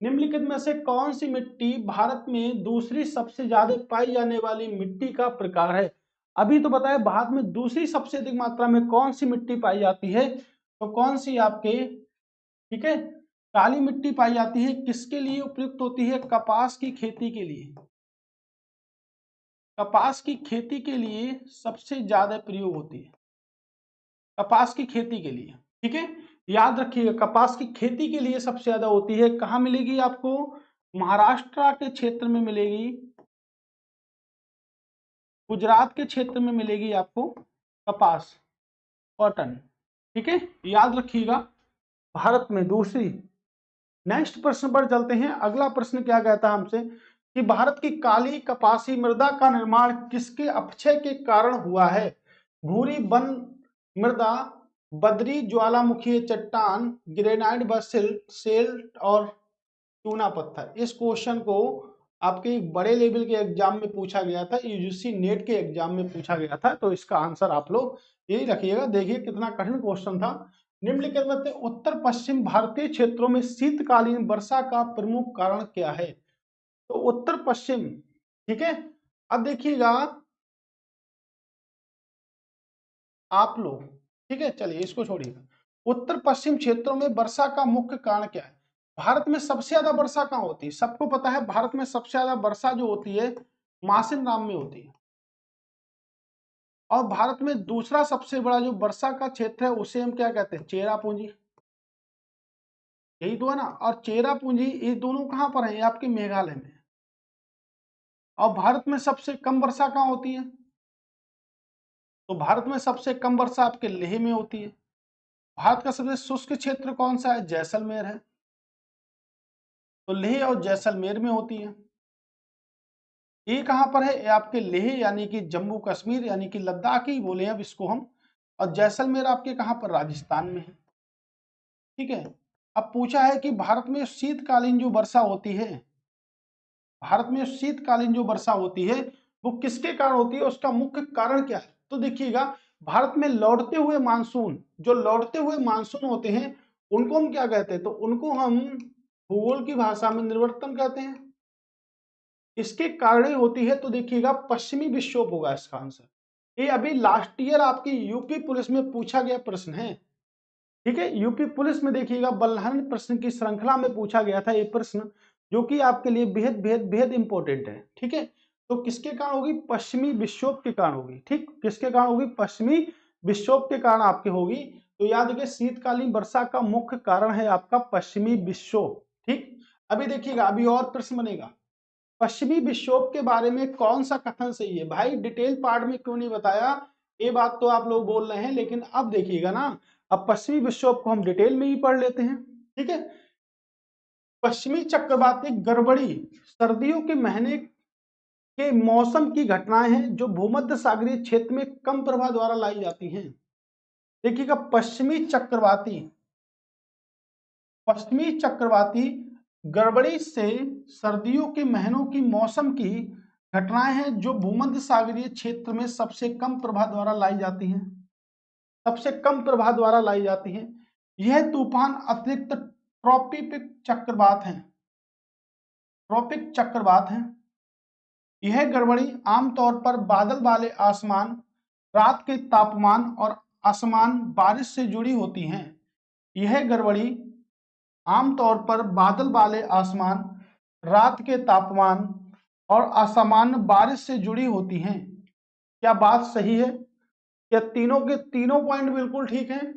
निम्नलिखित में से कौन सी मिट्टी भारत में दूसरी सबसे ज्यादा पाई जाने वाली मिट्टी का प्रकार है? अभी तो बताया भारत में दूसरी सबसे अधिक मात्रा में कौन सी मिट्टी पाई जाती है, तो कौन सी आपके, ठीक है, काली मिट्टी पाई जाती है। किसके लिए उपयुक्त होती है? कपास की खेती के लिए, कपास की खेती के लिए सबसे ज्यादा प्रयोग होती है, कपास की खेती के लिए, ठीक है। याद रखिएगा कपास की खेती के लिए सबसे ज्यादा होती है। कहां मिलेगी आपको? महाराष्ट्र के क्षेत्र में मिलेगी, गुजरात के क्षेत्र में मिलेगी आपको कपास, कॉटन, ठीक है, याद रखिएगा। भारत में दूसरी। नेक्स्ट प्रश्न पर चलते हैं। अगला प्रश्न क्या कहता है हमसे कि भारत की काली कपासी मृदा का निर्माण किसके अपक्षय के कारण हुआ है? भूरी वन मृदा, बद्री ज्वालामुखी चट्टान, ग्रेनाइट बसिल्ट सेल्ट और चूना पत्थर। इस क्वेश्चन को आपके एक बड़े लेवल के एग्जाम में पूछा गया था, यूजीसी नेट के एग्जाम में पूछा गया था, तो इसका आंसर आप लोग यही रखिएगा। देखिए कितना कठिन क्वेश्चन था। निम्नलिखित में से उत्तर पश्चिम भारतीय क्षेत्रों में शीतकालीन वर्षा का प्रमुख कारण क्या है? तो उत्तर पश्चिम, ठीक है। अब देखिएगा आप लोग, ठीक है, चलिए इसको छोड़िएगा। उत्तर पश्चिम क्षेत्रों में वर्षा का मुख्य कारण क्या है? भारत में सबसे ज्यादा वर्षा कहाँ होती है? सबको पता है भारत में सबसे ज्यादा वर्षा जो होती है मासिन राम में होती है। और भारत में दूसरा सबसे बड़ा जो वर्षा का क्षेत्र है उसे हम क्या कहते हैं? चेरापूंजी, यही तो है ना। और चेरापूंजी ये दोनों कहां पर है? ये आपके मेघालय में। और भारत में सबसे कम वर्षा कहां होती है? तो भारत में सबसे कम वर्षा आपके लेह में होती है। भारत का सबसे शुष्क क्षेत्र कौन सा है? जैसलमेर है, तो लेह और जैसलमेर में होती है। ये कहां पर है? ये आपके लेह यानी कि जम्मू कश्मीर यानी कि लद्दाख ही बोले अब इसको हम। और जैसलमेर आपके कहां पर? राजस्थान में है, ठीक है। अब पूछा है कि भारत में शीतकालीन जो वर्षा होती है, भारत में शीतकालीन जो वर्षा होती है वो किसके कारण होती है, उसका मुख्य कारण क्या है? तो देखिएगा भारत में लौटते हुए मानसून, जो लौटते हुए मानसून होते हैं उनको हम क्या कहते हैं? तो उनको हम भूगोल की भाषा में निर्वर्तन कहते हैं। इसके कारण होती है, तो देखिएगा पश्चिमी विक्षोभ होगा इसका आंसर। ये अभी लास्ट ईयर आपकी यूपी पुलिस में पूछा गया प्रश्न है, ठीक है। यूपी पुलिस में देखिएगा बलहन प्रश्न की श्रृंखला में पूछा गया था ये प्रश्न, जो कि आपके लिए बेहद बेहद बेहद इंपॉर्टेंट है, ठीक है। तो किसके कारण होगी? पश्चिमी विक्षोभ के कारण होगी, ठीक। किसके कारण होगी? पश्चिमी विक्षोभ के कारण आपके होगी। तो याद रखिए शीतकालीन वर्षा का मुख्य कारण है आपका पश्चिमी विक्षोभ, ठीक। अभी देखिएगा अभी और प्रश्न बनेगा। पश्चिमी विक्षोभ के बारे में कौन सा कथन सही है? भाई डिटेल पार्ट में क्यों नहीं बताया? ये बात तो आप लोग बोल रहे हैं, लेकिन अब देखिएगा ना, अब पश्चिमी विक्षोभ को हम डिटेल में ही पढ़ लेते हैं, ठीक है। पश्चिमी चक्रवाती गड़बड़ी सर्दियों के महीने के मौसम की घटनाएं हैं जो भूमध्य सागरीय क्षेत्र में कम प्रभाव द्वारा लाई जाती हैं। देखिएगा पश्चिमी चक्रवाती गड़बड़ी से सर्दियों के महीनों की मौसम की घटनाएं हैं जो भूमध्य सागरीय क्षेत्र में सबसे कम प्रभाव द्वारा लाई जाती हैं, सबसे कम प्रभाव द्वारा लाई जाती हैं। यह तूफान अतिरिक्त ट्रॉपिक चक्रवात हैं, ट्रॉपिक चक्रवात हैं। यह गड़बड़ी आमतौर पर बादल वाले आसमान, रात के तापमान और असमान बारिश से जुड़ी होती हैं। यह गड़बड़ी आमतौर पर बादल वाले आसमान, रात के तापमान और असामान्य बारिश से जुड़ी होती हैं। क्या बात सही है? क्या तीनों के तीनों पॉइंट बिल्कुल ठीक हैं,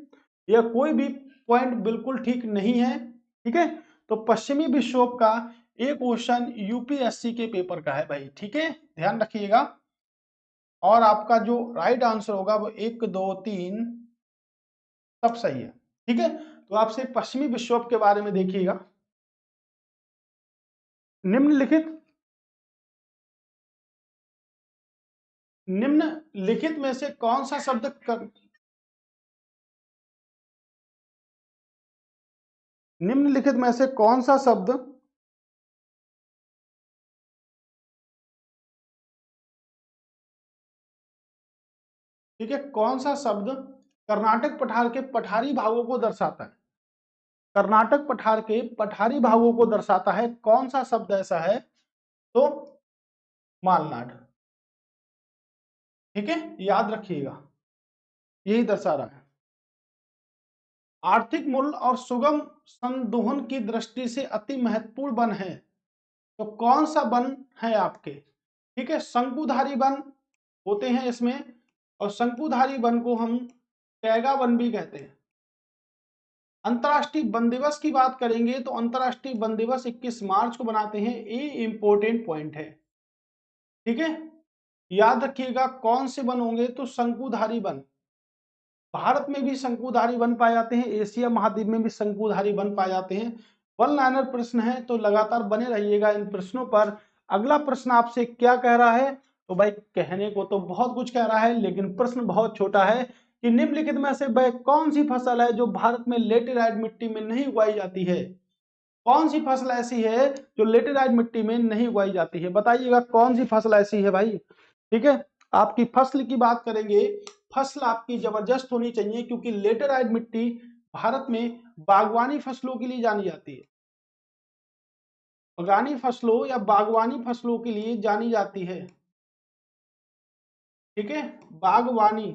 या कोई भी पॉइंट बिल्कुल ठीक नहीं है? ठीक है, तो पश्चिमी विक्षोभ का एक क्वेश्चन यूपीएससी के पेपर का है भाई, ठीक है, ध्यान रखिएगा। और आपका जो राइट आंसर होगा वो 1 2 3 सब सही है, ठीक है। तो आपसे पश्चिमी विक्षोभ के बारे में देखिएगा। निम्नलिखित निम्नलिखित में से कौन सा शब्द निम्नलिखित में से कौन सा शब्द ठीक है, कौन सा शब्द कर्नाटक पठार के पठारी भागों को दर्शाता है? कर्नाटक पठार के पठारी भागों को दर्शाता है, कौन सा शब्द ऐसा है? तो मालनाड। ठीक है, याद रखिएगा, यही दर्शा रहा है। आर्थिक मूल्य और सुगम संदोहन की दृष्टि से अति महत्वपूर्ण वन है, तो कौन सा वन है आपके? ठीक है, शंकुधारी वन होते हैं इसमें, और शंकुधारी वन को हम टैगा वन भी कहते हैं। अंतरराष्ट्रीय वन दिवस की बात करेंगे तो अंतरराष्ट्रीय वन दिवस 21 मार्च को बनाते हैं, ये इंपॉर्टेंट पॉइंट है। ठीक है, याद रखिएगा कौन से वन होंगे? तो शंकुधारी वन। भारत में भी शंकुधारी वन पाए जाते हैं, एशिया महाद्वीप में भी शंकुधारी वन पाए जाते हैं। वन लाइनर प्रश्न है, तो लगातार बने रहिएगा इन प्रश्नों पर। अगला प्रश्न आपसे क्या कह रहा है? तो भाई कहने को तो बहुत कुछ कह रहा है, लेकिन प्रश्न बहुत छोटा है कि निम्नलिखित में से वह कौन सी फसल है जो भारत में लेटेराइट मिट्टी में नहीं उगाई जाती है? कौन सी फसल ऐसी है जो लेटेराइट मिट्टी में नहीं उगाई जाती है? बताइएगा कौन सी फसल ऐसी है भाई। ठीक है, आपकी फसल की बात करेंगे, फसल आपकी जबरदस्त होनी चाहिए, क्योंकि लेटेराइट मिट्टी भारत में बागवानी फसलों के लिए जानी जाती है। बागानी फसलों या बागवानी फसलों के लिए जानी जाती है। ठीक है, बागवानी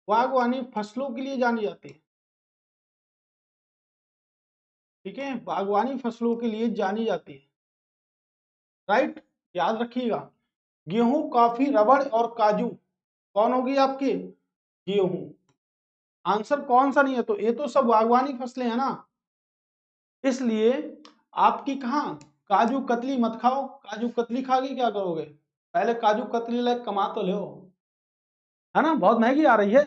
बागवानी फसलों के लिए जानी जाती है। ठीक है, बागवानी फसलों के लिए जानी जाती है, राइट, याद रखिएगा। गेहूं, कॉफी, रबड़ और काजू कौन होगी आपकी? गेहूं। आंसर कौन सा नहीं है? तो ये तो सब बागवानी फसलें हैं ना, इसलिए आपकी कहां काजू कतली मत खाओ। काजू कतली खा के क्या करोगे? पहले काजू कतली लायक कमा तो लो, है ना, बहुत महंगी आ रही है।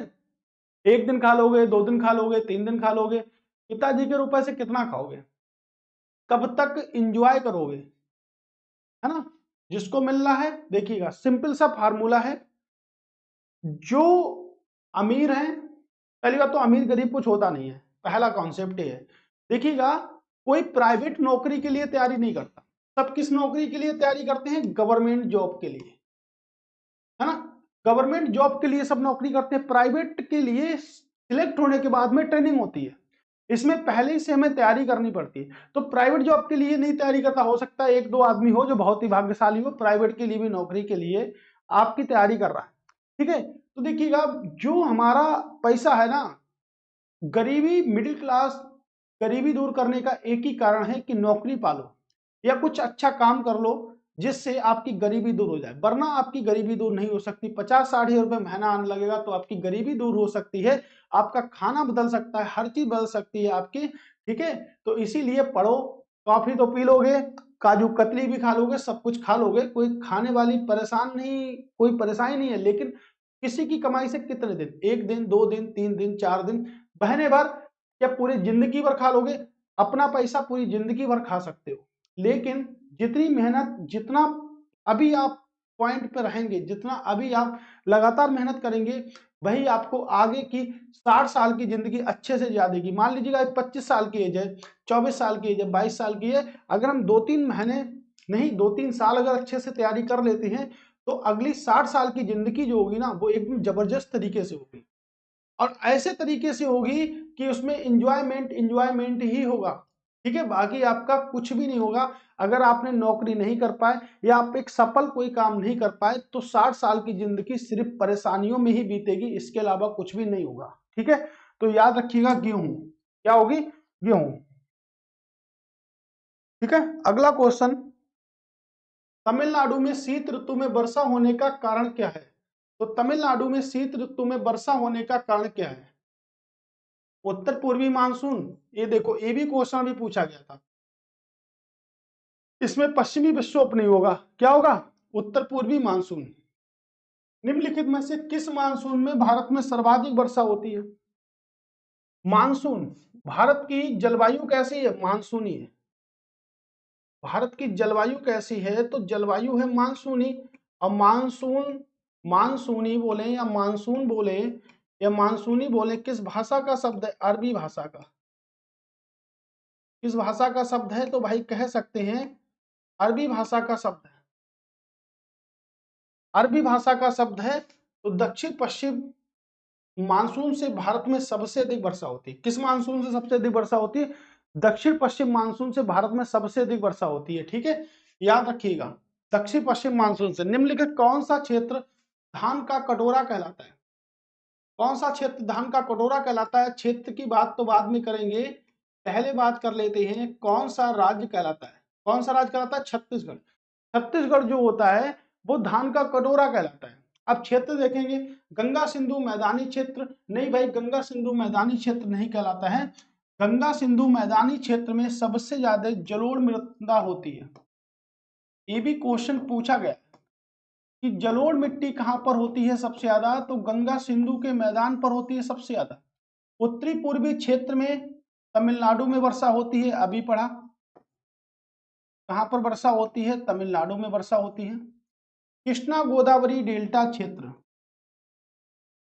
एक दिन खा लोगे, 2 दिन खा लोगे, 3 दिन खा लोगे, पिताजी के रुपए से कितना खाओगे? कब तक इंजॉय करोगे? है ना, जिसको मिलना है देखिएगा, सिंपल सा फार्मूला है। जो अमीर है, पहली बात तो अमीर गरीब कुछ होता नहीं है, पहला कॉन्सेप्ट ये है। देखिएगा, कोई प्राइवेट नौकरी के लिए तैयारी नहीं करता, सब किस नौकरी के लिए तैयारी करते हैं? गवर्नमेंट जॉब के लिए, है ना, गवर्नमेंट जॉब के लिए सब नौकरी करते हैं। प्राइवेट के लिए सिलेक्ट होने के बाद में ट्रेनिंग होती है, इसमें पहले से हमें तैयारी करनी पड़ती है। तो प्राइवेट जॉब के लिए नहीं तैयारी करता, हो सकता है 1-2 आदमी हो जो बहुत ही भाग्यशाली हो, प्राइवेट के लिए भी नौकरी के लिए आपकी तैयारी कर रहा है। ठीक है, तो देखिएगा, जो हमारा पैसा है ना, गरीबी, मिडिल क्लास, गरीबी दूर करने का एक ही कारण है कि नौकरी पालो या कुछ अच्छा काम कर लो जिससे आपकी गरीबी दूर हो जाए, वरना आपकी गरीबी दूर नहीं हो सकती। 50-60 हजार रुपए महीना आने लगेगा तो आपकी गरीबी दूर हो सकती है, आपका खाना बदल सकता है, हर चीज बदल सकती है आपकी। ठीक है, तो इसीलिए पढ़ो। कॉफी तो पी लोगे, काजू कतली भी खा लोगे, सब कुछ खा लोगे, कोई खाने वाली परेशान नहीं, कोई परेशानी नहीं है, लेकिन किसी की कमाई से कितने दिन? 1 दिन, 2 दिन, 3 दिन, 4 दिन, महीने भर या पूरी जिंदगी भर खा लोगे? अपना पैसा पूरी जिंदगी भर खा सकते हो, लेकिन जितनी मेहनत, जितना अभी आप पॉइंट पे रहेंगे, जितना अभी आप लगातार मेहनत करेंगे, वही आपको आगे की 60 साल की जिंदगी अच्छे से जिया देगी। मान लीजिएगा 25 साल की एज है, 24 साल की एज है, 22 साल की है, अगर हम 2-3 महीने नहीं 2-3 साल अगर अच्छे से तैयारी कर लेते हैं, तो अगली 60 साल की जिंदगी जो होगी ना, वो एकदम जबरदस्त तरीके से होगी, और ऐसे तरीके से होगी कि उसमें इंजॉयमेंट इंजॉयमेंट ही होगा। ठीक है, बाकी आपका कुछ भी नहीं होगा। अगर आपने नौकरी नहीं कर पाए या आप एक सफल कोई काम नहीं कर पाए, तो 60 साल की जिंदगी सिर्फ परेशानियों में ही बीतेगी, इसके अलावा कुछ भी नहीं होगा। ठीक है, तो याद रखिएगा, गेहूं क्या होगी? गेहूं। ठीक है, अगला क्वेश्चन, तमिलनाडु में शीत ऋतु में वर्षा होने का कारण क्या है? तो तमिलनाडु में शीत ऋतु में वर्षा होने का कारण क्या है? उत्तर पूर्वी मानसून। ये देखो, ये भी क्वेश्चन भी पूछा गया था, इसमें पश्चिमी विक्षोभ नहीं होगा, क्या होगा? उत्तर पूर्वी मानसून। निम्नलिखित में से किस मानसून में भारत में सर्वाधिक वर्षा होती है? मानसून। भारत की जलवायु कैसी है? मानसूनी है। भारत की जलवायु कैसी है? तो जलवायु है मानसूनी। और मानसून, मानसूनी बोले या मानसून बोले या मानसूनी बोले, किस भाषा का शब्द है? अरबी भाषा का। किस भाषा का शब्द है? तो भाई कह सकते हैं अरबी भाषा का शब्द है। अरबी भाषा का शब्द है। तो दक्षिण पश्चिम मानसून से भारत में सबसे अधिक वर्षा होती है। किस मानसून से सबसे अधिक वर्षा होती है? दक्षिण पश्चिम मानसून से भारत में सबसे अधिक वर्षा होती है। ठीक है, याद रखिएगा, दक्षिण पश्चिम मानसून से। निम्नलिखित कौन सा क्षेत्र धान का कटोरा कहलाता है? कौन सा क्षेत्र धान का कटोरा कहलाता है? क्षेत्र की बात तो बाद में करेंगे, पहले बात कर लेते हैं कौन सा राज्य कहलाता है। कौन सा राज्य कहलाता है? छत्तीसगढ़। छत्तीसगढ़ जो होता है वो धान का कटोरा कहलाता है। अब क्षेत्र देखेंगे, गंगा सिंधु मैदानी क्षेत्र, नहीं भाई, गंगा सिंधु मैदानी क्षेत्र नहीं कहलाता है। गंगा सिंधु मैदानी क्षेत्र में सबसे ज्यादा जलोढ़ मृदा होती है। ये भी क्वेश्चन पूछा गया कि जलोढ़ मिट्टी कहां पर होती है सबसे ज्यादा? तो गंगा सिंधु के मैदान पर होती है सबसे ज्यादा। उत्तरी पूर्वी क्षेत्र में तमिलनाडु में वर्षा होती है, अभी पढ़ा। कहां पर वर्षा होती है? तमिलनाडु में वर्षा होती है। कृष्णा गोदावरी डेल्टा क्षेत्र,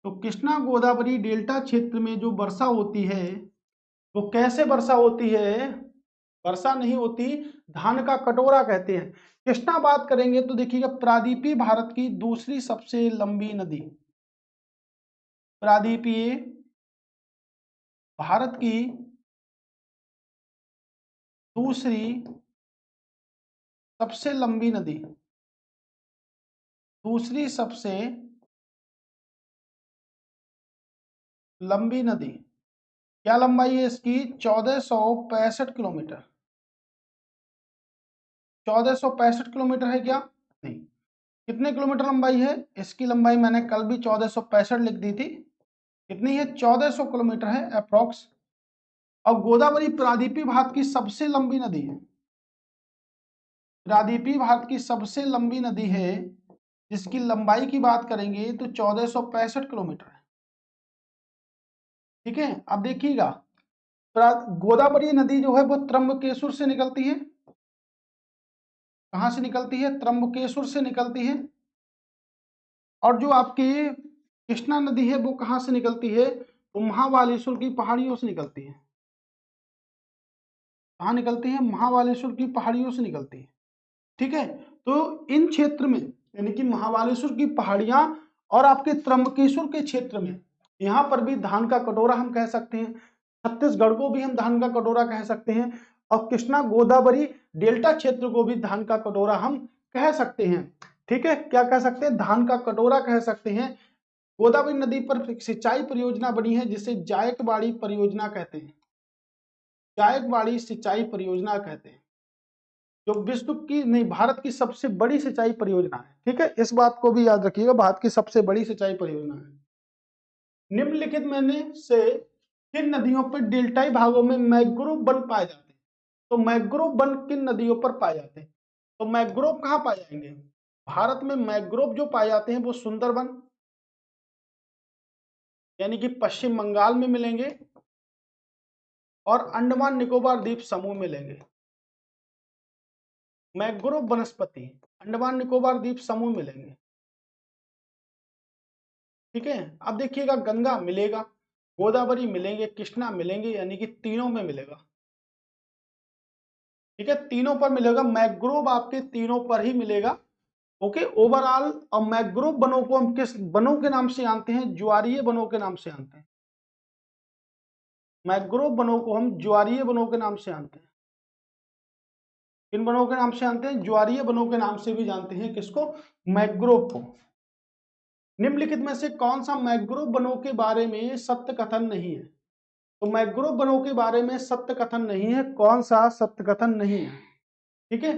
तो कृष्णा गोदावरी डेल्टा क्षेत्र में जो वर्षा होती है वो कैसे वर्षा होती है? वर्षा नहीं होती, धान का कटोरा कहते हैं। कृष्णा बात करेंगे तो देखिएगा, प्रादीपीय भारत की दूसरी सबसे लंबी नदी, प्रादीपीय भारत की दूसरी सबसे लंबी नदी, दूसरी सबसे लंबी नदी, क्या लंबाई है इसकी? 1465 किलोमीटर। 1465 किलोमीटर है क्या? नहीं। कितने किलोमीटर लंबाई है इसकी? लंबाई मैंने कल भी 1465 लिख दी थी। कितनी है? 1400 किलोमीटर है अप्रोक्स। और गोदावरी प्रादीपीय भारत की सबसे लंबी नदी है। प्रादीपीय भारत की सबसे लंबी नदी है, जिसकी लंबाई की बात करेंगे तो 1465 किलोमीटर है। ठीक है, अब देखिएगा, गोदावरी नदी जो है वो त्र्यंबकेश्वर से निकलती है। कहां से निकलती है? त्र्यंबकेश्वर से निकलती है। और जो आपकी कृष्णा नदी है वो कहां से निकलती है? वो महाबालेश्वर की पहाड़ियों से निकलती है। कहां निकलती है? महाबालेश्वर की पहाड़ियों से निकलती है। ठीक है, तो इन क्षेत्र में यानी कि महाबालेश्वर की पहाड़ियां और आपके त्र्यंबकेश्वर के क्षेत्र में, यहां पर भी धान का कटोरा हम कह सकते हैं। छत्तीसगढ़ को भी हम धान का कटोरा कह सकते हैं, और कृष्णा गोदावरी डेल्टा क्षेत्र को भी धान का कटोरा हम कह सकते हैं। ठीक है, क्या कह सकते हैं? धान का कटोरा कह सकते हैं। गोदावरी नदी पर सिंचाई परियोजना बनी है जिसे जायकवाड़ी परियोजना कहते हैं। जायकवाड़ी सिंचाई परियोजना कहते हैं, जो विश्व की नहीं, भारत की सबसे बड़ी सिंचाई परियोजना है। ठीक है, इस बात को भी याद रखिएगा, भारत की सबसे बड़ी सिंचाई परियोजना है। निम्नलिखित में से किन नदियों पर डेल्टाई भागों में मैंग्रोव वन पाए जाते हैं? तो मैंग्रोव वन किन नदियों पर पाए जाते हैं? तो मैंग्रोव कहां पाए जाएंगे? भारत में मैंग्रोव जो पाए जाते हैं वो सुंदरबन, यानी कि पश्चिम बंगाल में मिलेंगे, और अंडमान निकोबार द्वीप समूह में मिलेंगे। मैंग्रोव वनस्पति अंडमान निकोबार द्वीप समूह में मिलेंगे। ठीक है, अब देखिएगा, गंगा मिलेगा, गोदावरी मिलेंगे, कृष्णा मिलेंगे, यानी कि तीनों में मिलेगा। ठीक है, तीनों पर मिलेगा मैंग्रोव, आपके तीनों पर ही मिलेगा। Okay, overall. और मैंग्रोव वनों को हम किस वनों के नाम से जानते हैं? ज्वारीय वनों के नाम से जानते हैं। मैंग्रोव वनों को हम ज्वारीय वनों के नाम से जानते हैं। किन वनों के नाम से जानते हैं? ज्वारीय वनों के नाम से भी जानते हैं। किसको? मैंग्रोव को। निम्नलिखित में से कौन सा मैंग्रोव वनों के बारे में सत्य कथन नहीं है? तो मैंग्रोव वनों के बारे में सत्य कथन नहीं है, कौन सा सत्य कथन नहीं है? ठीक है,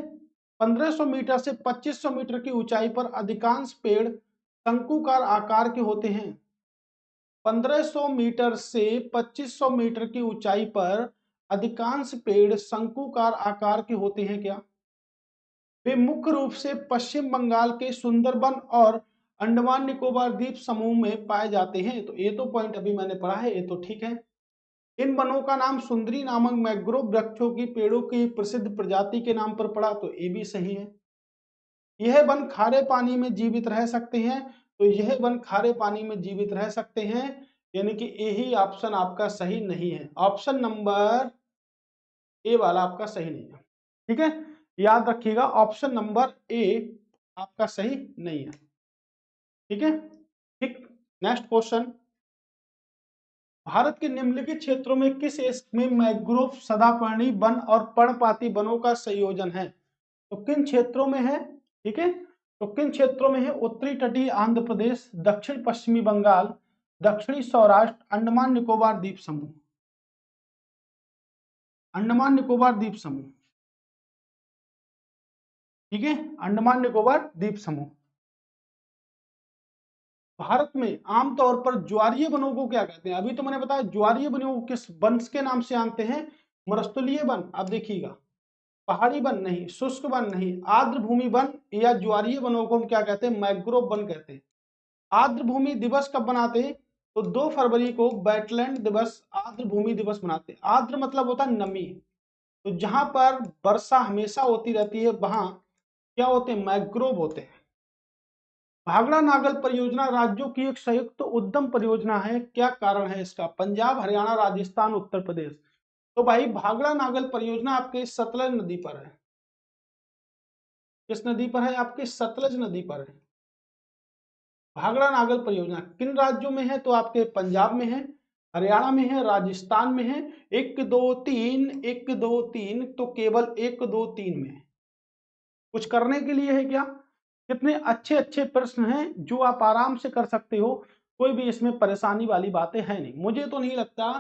1500 मीटर से 2500 मीटर की ऊंचाई पर अधिकांश पेड़ शंकुकार आकार के होते हैं। 1500 मीटर से 2500 मीटर की ऊंचाई पर अधिकांश पेड़ शंकुकार आकार के होते हैं क्या? वे मुख्य रूप से पश्चिम बंगाल के सुंदरबन और अंडमान निकोबार द्वीप समूह में पाए जाते हैं। तो ये तो पॉइंट अभी मैंने पढ़ा है, ये तो ठीक है। इन वनों का नाम सुंदरी नामक मैंग्रोव वृक्षों की पेड़ों की प्रसिद्ध प्रजाति के नाम पर पड़ा, तो ये भी सही है। यह वन खारे पानी में जीवित रह सकते हैं, तो यह वन खारे पानी में जीवित रह सकते हैं, यानी कि यही ऑप्शन आपका सही नहीं है। ऑप्शन नंबर ए वाला आपका सही नहीं है। ठीक है, याद रखिएगा ऑप्शन नंबर ए आपका सही नहीं है। ठीक है, ठीक। नेक्स्ट क्वेश्चन, भारत के निम्नलिखित क्षेत्रों में किस में मैंग्रोव सदापर्णी वन और पर्णपाती वनों का संयोजन है? तो किन क्षेत्रों में है? ठीक है, तो किन क्षेत्रों में है? उत्तरी तटीय आंध्र प्रदेश, दक्षिण पश्चिमी बंगाल, दक्षिणी सौराष्ट्र, अंडमान निकोबार द्वीप समूह। अंडमान निकोबार द्वीप समूह। ठीक है, अंडमान निकोबार द्वीप समूह। भारत में आमतौर पर ज्वारीय वनों को क्या कहते हैं? अभी तो मैंने बताया ज्वारीय वनों को किस वंश के नाम से जानते हैं? मरुस्थलीय वन। अब देखिएगा, पहाड़ी वन नहीं, शुष्क वन नहीं, आर्द्र भूमि वन या ज्वारीय वनों को हम क्या कहते हैं? मैंग्रोव वन कहते हैं। आर्द्र भूमि दिवस कब मनाते हैं? तो 2 फरवरी को वेटलैंड दिवस, आर्द्र भूमि दिवस मनाते हैं। आर्द्र मतलब होता है नमी, तो जहां पर वर्षा हमेशा होती रहती है वहां क्या होते हैं? मैंग्रोव होते हैं। भाखड़ा नागल परियोजना राज्यों की एक संयुक्त उद्यम परियोजना है, क्या कारण है इसका? पंजाब, हरियाणा, राजस्थान, उत्तर प्रदेश। तो भाई भाखड़ा नागल परियोजना आपके सतलज नदी पर है। किस नदी पर है? आपके सतलज नदी पर है भाखड़ा नागल परियोजना। किन राज्यों में है? तो आपके पंजाब में है, हरियाणा में है, राजस्थान में है। 1 2 3 1 2 3, तो केवल 1 2 3 में है। कुछ करने के लिए है क्या? कितने अच्छे अच्छे प्रश्न हैं जो आप आराम से कर सकते हो, कोई भी इसमें परेशानी वाली बातें है नहीं। मुझे तो नहीं लगता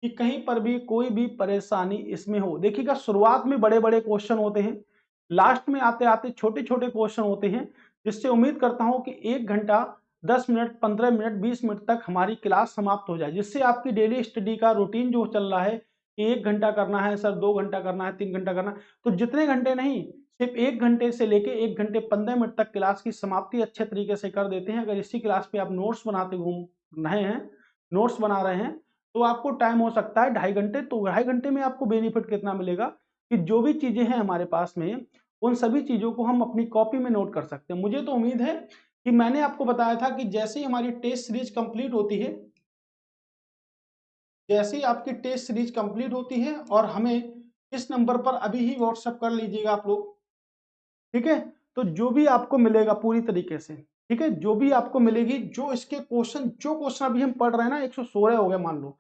कि कहीं पर भी कोई भी परेशानी इसमें हो। देखिएगा, शुरुआत में बड़े बड़े क्वेश्चन होते हैं, लास्ट में आते आते छोटे छोटे क्वेश्चन होते हैं, जिससे उम्मीद करता हूं कि 1 घंटा 10 मिनट 15 मिनट 20 मिनट तक हमारी क्लास समाप्त हो जाए, जिससे आपकी डेली स्टडी का रूटीन जो चल रहा है कि 1 घंटा करना है सर, 2 घंटा करना है, 3 घंटा करना है, तो जितने घंटे नहीं, सिर्फ 1 घंटे से लेके 1 घंटे 15 मिनट तक क्लास की समाप्ति अच्छे तरीके से कर देते हैं। अगर इसी क्लास पे आप नोट्स बनाते घूम रहे हैं, नोट्स बना रहे हैं, तो आपको टाइम हो सकता है 2.5 घंटे। तो 2.5 घंटे में आपको बेनिफिट कितना मिलेगा कि जो भी चीजें हैं हमारे पास में, उन सभी चीजों को हम अपनी कॉपी में नोट कर सकते हैं। मुझे तो उम्मीद है कि मैंने आपको बताया था कि जैसे ही हमारी टेस्ट सीरीज कंप्लीट होती है, जैसे ही आपकी टेस्ट सीरीज कंप्लीट होती है, और हमें इस नंबर पर अभी ही व्हाट्सएप कर लीजिएगा आप लोग। ठीक है, तो जो भी आपको मिलेगा पूरी तरीके से, ठीक है, जो भी आपको मिलेगी, जो इसके क्वेश्चन, जो क्वेश्चन अभी हम पढ़ रहे हैं ना, 116 हो गए मान लो।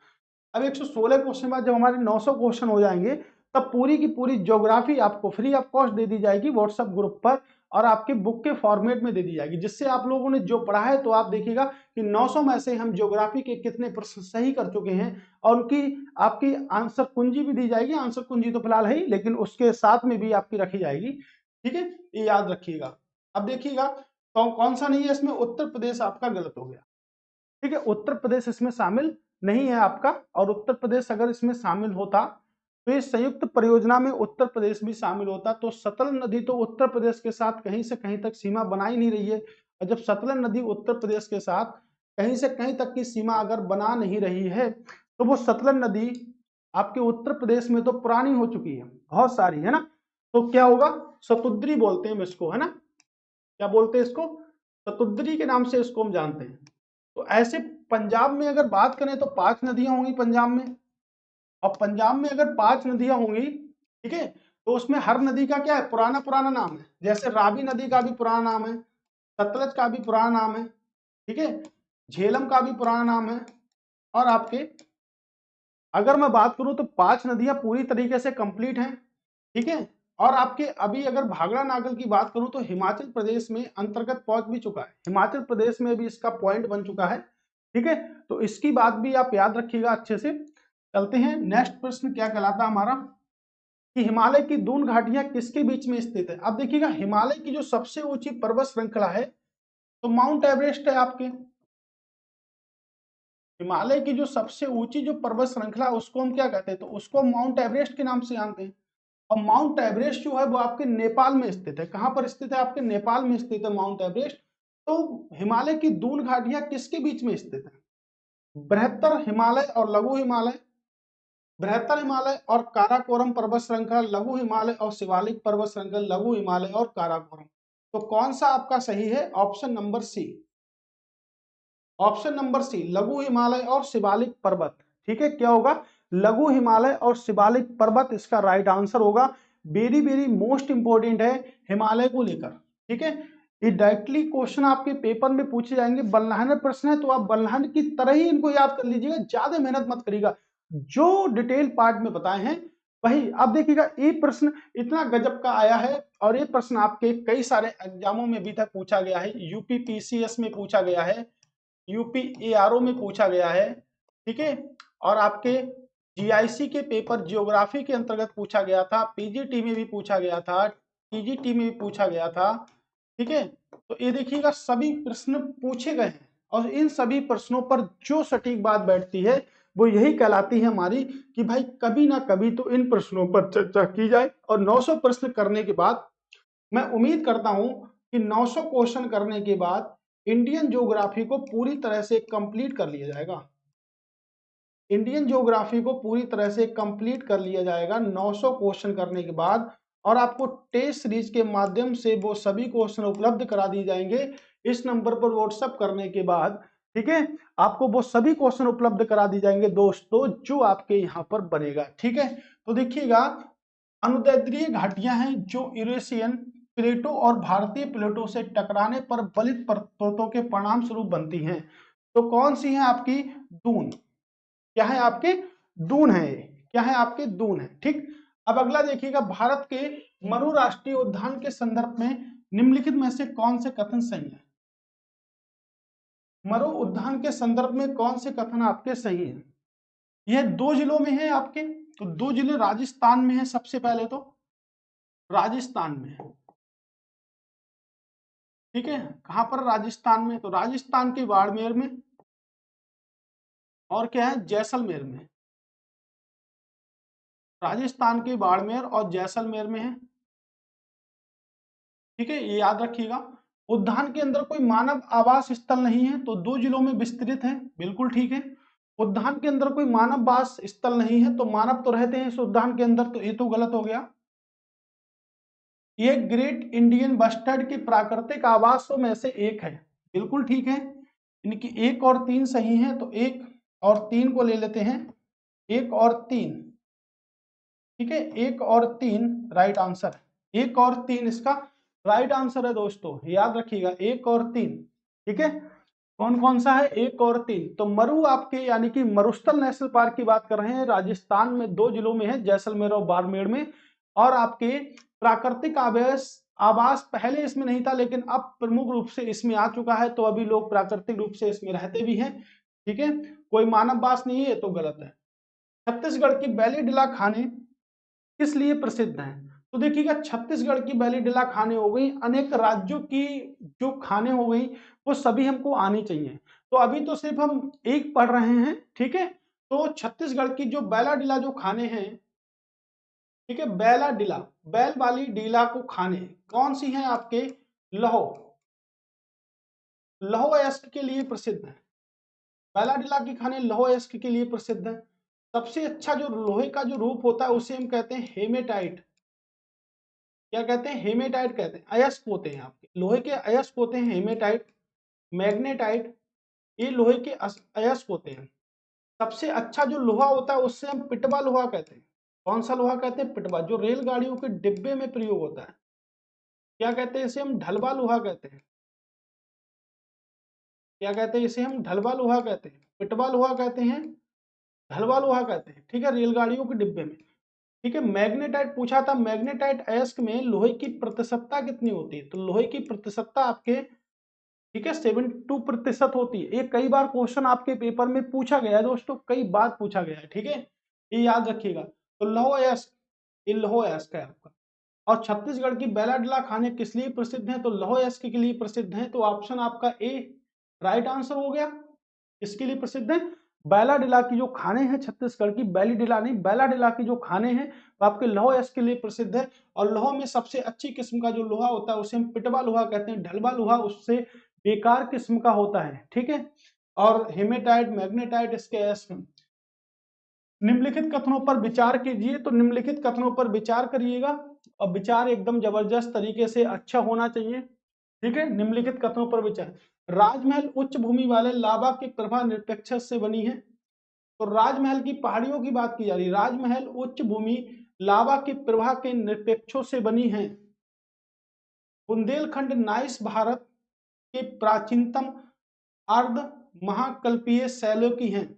अब 116 क्वेश्चन बाद जब हमारे 900 क्वेश्चन हो जाएंगे, तब पूरी की पूरी ज्योग्राफी आपको फ्री ऑफ कॉस्ट दे दी जाएगी व्हाट्सएप ग्रुप पर, और आपके बुक के फॉर्मेट में दे दी जाएगी, जिससे आप लोगों ने जो पढ़ा है, तो आप देखिएगा कि 900 में से हम ज्योग्राफी के कितने प्रश्न सही कर चुके हैं, और उनकी आपकी आंसर कुंजी भी दी जाएगी। आंसर कुंजी तो फिलहाल है ही, लेकिन उसके साथ में भी आपकी रखी जाएगी। ठीक है, ये याद रखिएगा। अब देखिएगा तो कौन सा नहीं है इसमें? उत्तर प्रदेश आपका गलत हो गया। ठीक है, उत्तर प्रदेश इसमें शामिल नहीं है आपका, और उत्तर प्रदेश अगर इसमें शामिल होता तो इस संयुक्त परियोजना में उत्तर प्रदेश भी शामिल होता। तो सतलज नदी तो उत्तर प्रदेश के साथ कहीं से कहीं तक सीमा बना ही नहीं रही है, और जब सतलज नदी उत्तर प्रदेश के साथ कहीं से कहीं तक की सीमा अगर बना नहीं रही है, तो वो सतलज नदी आपके उत्तर प्रदेश में तो पुरानी हो चुकी है, बहुत सारी है ना। तो क्या होगा? सतुद्री बोलते हैं इसको, है ना। क्या बोलते हैं इसको? सतुद्री के नाम से इसको हम जानते हैं। तो ऐसे पंजाब में अगर बात करें तो 5 नदियां होंगी पंजाब में, और पंजाब में अगर 5 नदियां होंगी, ठीक है, तो उसमें हर नदी का क्या है? पुराना पुराना नाम है। जैसे रावी नदी का भी पुराना नाम है, सतलज का भी पुराना नाम है, ठीक है, झेलम का भी पुराना नाम है। और आपके अगर मैं बात करूं तो 5 नदियां पूरी तरीके से कंप्लीट हैं, ठीक है। और आपके अभी अगर भाखड़ा नागल की बात करूं तो हिमाचल प्रदेश में अंतर्गत पहुंच भी चुका है, हिमाचल प्रदेश में भी इसका पॉइंट बन चुका है। ठीक है, तो इसकी बात भी आप याद रखिएगा अच्छे से। चलते हैं, नेक्स्ट प्रश्न क्या कहलाता हमारा कि हिमालय की दून घाटियां किसके बीच में स्थित है? अब देखिएगा, हिमालय की जो सबसे ऊंची पर्वत श्रृंखला है तो माउंट एवरेस्ट है आपके। हिमालय की जो सबसे ऊंची जो पर्वत श्रृंखला उसको हम क्या कहते हैं? तो उसको माउंट एवरेस्ट के नाम से जानते हैं। और माउंट एवरेस्ट जो है वो आपके नेपाल में स्थित है। कहां पर स्थित है? आपके नेपाल में स्थित है माउंट एवरेस्ट। तो हिमालय की दून घाटियां किसके बीच में स्थित है? बृहत्तर हिमालय और लघु हिमालय, बृहत्तर हिमालय और काराकोरम पर्वत श्रृंखला लघु हिमालय, और शिवालिक पर्वत श्रृंखला लघु हिमालय और काराकोरम। तो कौन सा आपका सही है? Option number C. Option number C, लघु हिमालय और शिवालिक पर्वत। ठीक है, क्या होगा? लघु हिमालय और शिवालिक पर्वत इसका राइट आंसर होगा। वेरी वेरी मोस्ट इंपोर्टेंट है हिमालय को लेकर। ठीक है, ये डायरेक्टली क्वेश्चन आपके पेपर में पूछे जाएंगे। बल्लाहन प्रश्न है तो आप बल्लाहन की तरह ही इनको याद कर लीजिएगा, ज्यादा मेहनत मत करिएगा। जो डिटेल पार्ट में बताए हैं वही। अब देखिएगा, ये प्रश्न इतना गजब का आया है और ये प्रश्न आपके कई सारे एग्जामों में अभी तक पूछा गया है। यूपी पीसीएस में पूछा गया है, यूपी एआरओ में पूछा गया है। ठीक है, और आपके जीआईसी के पेपर ज्योग्राफी के अंतर्गत पूछा गया था, पीजीटी में भी पूछा गया था, टीजीटी में भी पूछा गया था। ठीक है, तो ये देखिएगा सभी प्रश्न पूछे गए हैं और इन सभी प्रश्नों पर जो सटीक बात बैठती है वो यही कहलाती है हमारी कि भाई कभी ना कभी तो इन प्रश्नों पर चर्चा की जाए। और 900 प्रश्न करने के बाद मैं उम्मीद करता हूं कि 900 क्वेश्चन करने के बाद इंडियन ज्योग्राफी को पूरी तरह से कंप्लीट कर लिया जाएगा। इंडियन ज्योग्राफी को पूरी तरह से कंप्लीट कर लिया जाएगा 900 क्वेश्चन करने के बाद, और आपको टेस्ट सीरीज के माध्यम से वो सभी क्वेश्चन उपलब्ध करा दिए जाएंगे इस नंबर पर व्हाट्सएप करने के बाद। ठीक है, आपको वो सभी क्वेश्चन उपलब्ध करा दिए जाएंगे दोस्तों जो आपके यहाँ पर बनेगा। ठीक है, तो देखिएगा, अनुदैर्ध्य घाटियां हैं जो यूरेशियन प्लेटो और भारतीय प्लेटो से टकराने पर बलित पर्वतों के परिणाम स्वरूप बनती हैं। तो कौन सी है आपकी? दून। क्या है आपके? दून है। क्या है आपके? दून है। ठीक, अब अगला देखिएगा, भारत के मरु राष्ट्रीय उद्यान के संदर्भ में निम्नलिखित में से कौन से कथन सही है? मरु उद्यान के संदर्भ में कौन से कथन आपके सही है? यह 2 जिलों में है आपके, तो 2 जिले राजस्थान में है। सबसे पहले तो राजस्थान में है। ठीक है, कहां पर? राजस्थान में। तो राजस्थान के बाड़मेर में, और क्या है? जैसलमेर में। राजस्थान के बाड़मेर और जैसलमेर में है। ठीक है, ये याद रखिएगा। उद्यान के अंदर कोई मानव आवास स्थल नहीं है, तो 2 जिलों में विस्तृत है। बिल्कुल ठीक है। उद्यान के अंदर कोई मानव वास स्थल नहीं है, तो मानव तो रहते हैं इस उद्यान के अंदर, तो ये तो गलत हो गया। ये ग्रेट इंडियन बस्टर्ड के प्राकृतिक आवासों में से एक है। बिल्कुल ठीक है। इनकी 1 और 3 सही है, तो 1 और 3 को ले लेते हैं। 1 और 3। ठीक है, 1 और 3 राइट आंसर। 1 और 3 इसका राइट आंसर है दोस्तों, याद रखिएगा। 1 और 3। ठीक है, कौन कौन सा है? 1 और 3। तो मरु आपके यानी कि मरुस्थल नेशनल पार्क की बात कर रहे हैं, राजस्थान में 2 जिलों में है, जैसलमेर और बाड़मेर में। और आपके प्राकृतिक आवास आवास पहले इसमें नहीं था, लेकिन अब प्रमुख रूप से इसमें आ चुका है, तो अभी लोग प्राकृतिक रूप से इसमें रहते भी हैं। ठीक है, कोई मानव वास नहीं है, तो गलत है। छत्तीसगढ़ की बैलीडीला खाने किस लिए प्रसिद्ध हैं? तो देखिएगा, छत्तीसगढ़ की बैलीडीला खाने हो गई, अनेक राज्यों की जो खाने हो गई, वो सभी हमको आनी चाहिए। तो अभी तो सिर्फ हम एक पढ़ रहे हैं। ठीक है, तो छत्तीसगढ़ की जो बैलाडीला जो खाने हैं, ठीक है, बैलाडीला, बैल वाली डीला को खाने कौन सी हैं आपके? लहो, लहो अयस्क के लिए प्रसिद्ध है। बैलाडीला की खाने लौह अयस्क के लिए प्रसिद्ध है। सबसे अच्छा जो लोहे का जो रूप होता है उसे हम कहते हैं हेमेटाइट। क्या कहते हैं? हेमेटाइट कहते हैं। अयस्क होते हैं आपके, लोहे के अयस्क होते हैं हेमेटाइट, मैग्नेटाइट, ये लोहे के अयस्क होते हैं। सबसे अच्छा जो लोहा होता है उससे हम पिटवा लोहा कहते हैं। कौन सा लोहा कहते हैं? पिटवा, जो रेलगाड़ियों के डिब्बे में प्रयोग होता है। क्या कहते हैं? इसे हम ढलवा लोहा कहते हैं। क्या कहते हैं? इसे हम ढलवा लोहा कहते हैं, पिटवा लोहा कहते हैं, ढलवा लोहा कहते हैं। ठीक है, रेलगाड़ियों के डिब्बे में। ठीक है, मैग्नेटाइट पूछा था, मैग्नेटाइट अयस्क में लोहे की प्रतिशतता कितनी होती है? तो लोहे की प्रतिशतता आपके, ठीक है, 72% होती है। ये कई बार क्वेश्चन आपके पेपर में पूछा गया है दोस्तों, कई बार पूछा गया है। ठीक है, ये याद रखिएगा। तो लौह अयस्क, ये लौह अयस्क है आपका। और छत्तीसगढ़ की बैलाडीला खाने किस लिए प्रसिद्ध है? तो लौह अयस्क के लिए प्रसिद्ध है। तो ऑप्शन आपका ए राइट आंसर हो गया। किसके लिए प्रसिद्ध है? बैलाडीला की जो खाने हैं, छत्तीसगढ़ की, बैलीडीला नहीं, बैलाडीला की जो खाने हैं वो आपके लौह अयस्क के लिए प्रसिद्ध है। और लौह में सबसे अच्छी किस्म का जो लोहा होता है उसे हम पिटवा लोहा कहते हैं। ढलवा लोहा उससे बेकार किस्म का होता है। ठीक है, और हेमेटाइट, मैग्नेटाइट इसके अयस्क। निम्नलिखित कथनों पर विचार कीजिए। तो निम्नलिखित कथनों पर विचार करिएगा और विचार एकदम जबरदस्त तरीके से अच्छा होना चाहिए। ठीक है, निम्नलिखित कथनों पर विचार। राजमहल उच्च भूमि वाले लावा के प्रभा निरपेक्ष से बनी है। तो राजमहल की पहाड़ियों की बात की जा रही है। राजमहल उच्च भूमि लावा के प्रवाह के निरपेक्षों से बनी है। बुंदेलखंड नाइस भारत के प्राचीनतम अर्ध महाकल्पीय शैलों की हैं।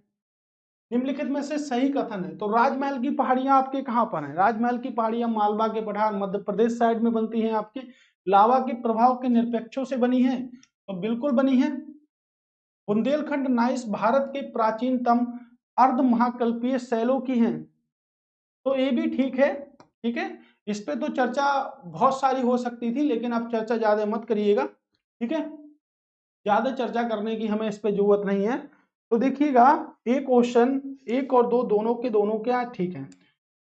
निम्नलिखित में से सही कथन है। तो राजमहल की पहाड़ियां आपके कहां पर हैं? राजमहल की पहाड़ियां मालवा के पठार मध्य प्रदेश साइड में बनती हैं। आपके लावा के प्रभाव के निरपेक्षों से बनी है, तो बिल्कुल बनी है। बुंदेलखंड नाइस भारत के प्राचीनतम अर्ध महाकल्पीय शैलों की हैं, तो ये भी ठीक है। ठीक है, इस पे तो चर्चा बहुत सारी हो सकती थी, लेकिन आप चर्चा ज्यादा मत करिएगा। ठीक है, ज्यादा चर्चा करने की हमें इस पे जरूरत नहीं है। तो देखिएगा, एक क्वेश्चन 1 और 2 दोनों के दोनों क्या ठीक है?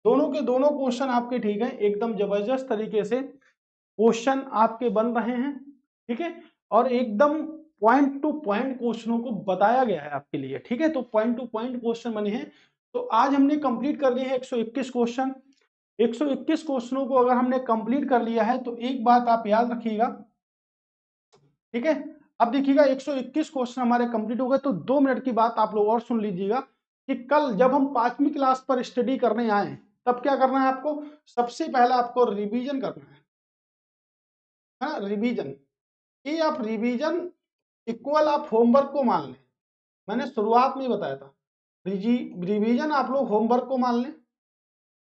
दोनों के दोनों क्वेश्चन आपके ठीक है, एकदम जबरदस्त तरीके से क्वेश्चन आपके बन रहे हैं। ठीक है, और एकदम पॉइंट टू पॉइंट क्वेश्चनों को बताया गया है आपके लिए। ठीक है, तो पॉइंट टू पॉइंट क्वेश्चन बने हैं। तो आज हमने कंप्लीट कर लिए हैं 121 क्वेश्चन। 121 क्वेश्चनों को अगर हमने कंप्लीट कर लिया है, तो एक बात आप याद रखिएगा। ठीक है, अब देखिएगा 121 क्वेश्चन हमारे कंप्लीट हो गए। तो 2 मिनट की बात आप लोग और सुन लीजिएगा कि कल जब हम 5वीं क्लास पर स्टडी करने आए, तब क्या करना है आपको? सबसे पहला आपको रिवीजन करना है ना, रिवीजन। ये आप रिवीजन इक्वल आप होमवर्क को मान लें। मैंने शुरुआत में ही बताया था, रिवीजन आप लोग होमवर्क को मान लें।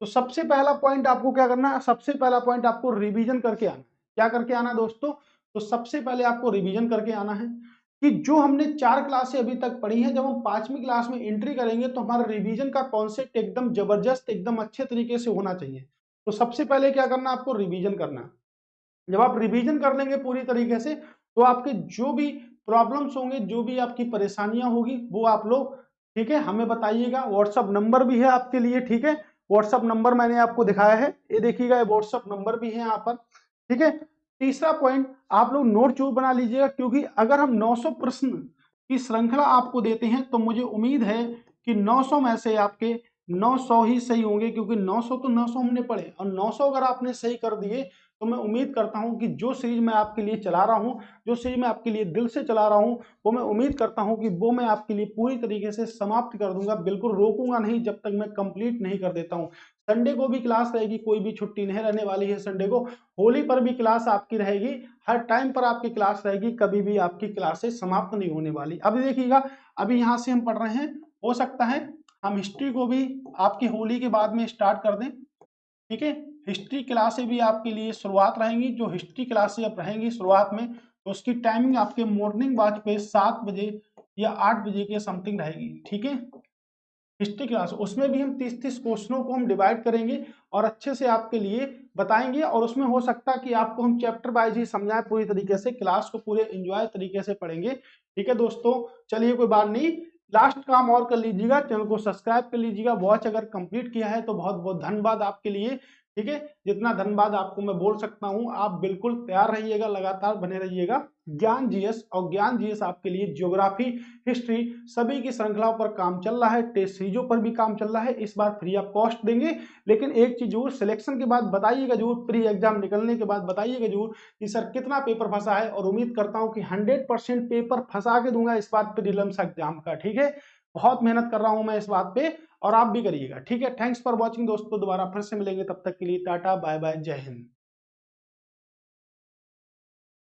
तो सबसे पहला पॉइंट आपको क्या करना है? सबसे पहला पॉइंट आपको रिवीजन करके आना है। क्या करके आना है दोस्तों? तो सबसे पहले आपको रिवीजन करके आना है कि जो हमने 4 क्लासें अभी तक पढ़ी हैं, जब हम 5वीं क्लास में एंट्री करेंगे तो हमारा रिवीजन का कॉन्सेप्ट एकदम जबरदस्त, एकदम अच्छे तरीके से होना चाहिए। तो सबसे पहले क्या करना है? आपको रिवीजन करना है। जब आप रिवीजन कर लेंगे पूरी तरीके से, तो आपके जो भी प्रॉब्लम्स होंगे, जो भी आपकी परेशानियां होगी, वो आप लोग ठीक है हमें बताइएगा। व्हाट्सअप नंबर भी है आपके लिए। ठीक है, व्हाट्सअप नंबर मैंने आपको दिखाया है, ये देखिएगा, ये व्हाट्सअप नंबर भी है यहाँ पर। ठीक है, तीसरा पॉइंट, आप लोग नोट जरूर बना लीजिएगा, क्योंकि अगर हम 900 प्रश्न की श्रृंखला आपको देते हैं, तो मुझे उम्मीद है कि 900 में से आपके 900 ही सही होंगे, क्योंकि 900 तो 900 हमने पढ़े, और 900 अगर आपने सही कर दिए, तो मैं उम्मीद करता हूं कि जो सीरीज मैं आपके लिए चला रहा हूं, जो सीरीज मैं आपके लिए दिल से चला रहा हूं, वो मैं उम्मीद करता हूं कि वो मैं आपके लिए पूरी तरीके से समाप्त कर दूंगा। बिल्कुल रोकूंगा नहीं जब तक मैं कंप्लीट नहीं कर देता हूं। संडे को भी क्लास रहेगी, कोई भी छुट्टी नहीं रहने वाली है संडे को। होली पर भी क्लास आपकी रहेगी, हर टाइम पर आपकी क्लास रहेगी, कभी भी आपकी क्लासेस समाप्त नहीं होने वाली। अभी देखिएगा, अभी यहाँ से हम पढ़ रहे हैं, हो सकता है हम हिस्ट्री को भी आपकी होली के बाद में स्टार्ट कर दें। ठीक है, हिस्ट्री क्लासें भी आपके लिए शुरुआत रहेंगी। जो हिस्ट्री क्लासें अब रहेंगी शुरुआत में, तो उसकी टाइमिंग आपके मॉर्निंग बैच पे 7 बजे या 8 बजे के समथिंग रहेगी। ठीक है, हिस्ट्री क्लास, उसमें भी हम 30-30 क्वेश्चनों को हम डिवाइड करेंगे और अच्छे से आपके लिए बताएंगे। और उसमें हो सकता है कि आपको हम चैप्टर वाइज ही समझाएं पूरी तरीके से, क्लास को पूरे एंजॉय तरीके से पढ़ेंगे। ठीक है दोस्तों, चलिए कोई बात नहीं, लास्ट काम और कर लीजिएगा, चैनल को सब्सक्राइब कर लीजिएगा। वॉच अगर कंप्लीट किया है तो बहुत बहुत धन्यवाद आपके लिए। ठीक है, जितना धन्यवाद आपको मैं बोल सकता हूं, आप बिल्कुल तैयार रहिएगा, लगातार बने रहिएगा। ज्ञान जीएस और ज्ञान जीएस आपके लिए ज्योग्राफी, हिस्ट्री सभी की श्रृंखलाओं पर काम चल रहा है, टेस्ट सीरीजों पर भी काम चल रहा है। इस बार फ्री ऑफ कॉस्ट देंगे, लेकिन एक चीज जरूर, सिलेक्शन के बाद बताइएगा जरूर, प्री एग्जाम निकलने के बाद बताइएगा जरूर कि सर कितना पेपर फंसा है। और उम्मीद करता हूं कि 100% पेपर फंसा के दूंगा इस बार प्रीलिम्स एग्जाम का। ठीक है, बहुत मेहनत कर रहा हूं मैं इस बात पे, और आप भी करिएगा। ठीक है, थैंक्स फॉर वॉचिंग दोस्तों, दोबारा फिर से मिलेंगे, तब तक के लिए टाटा बाय बाय, जय हिंद।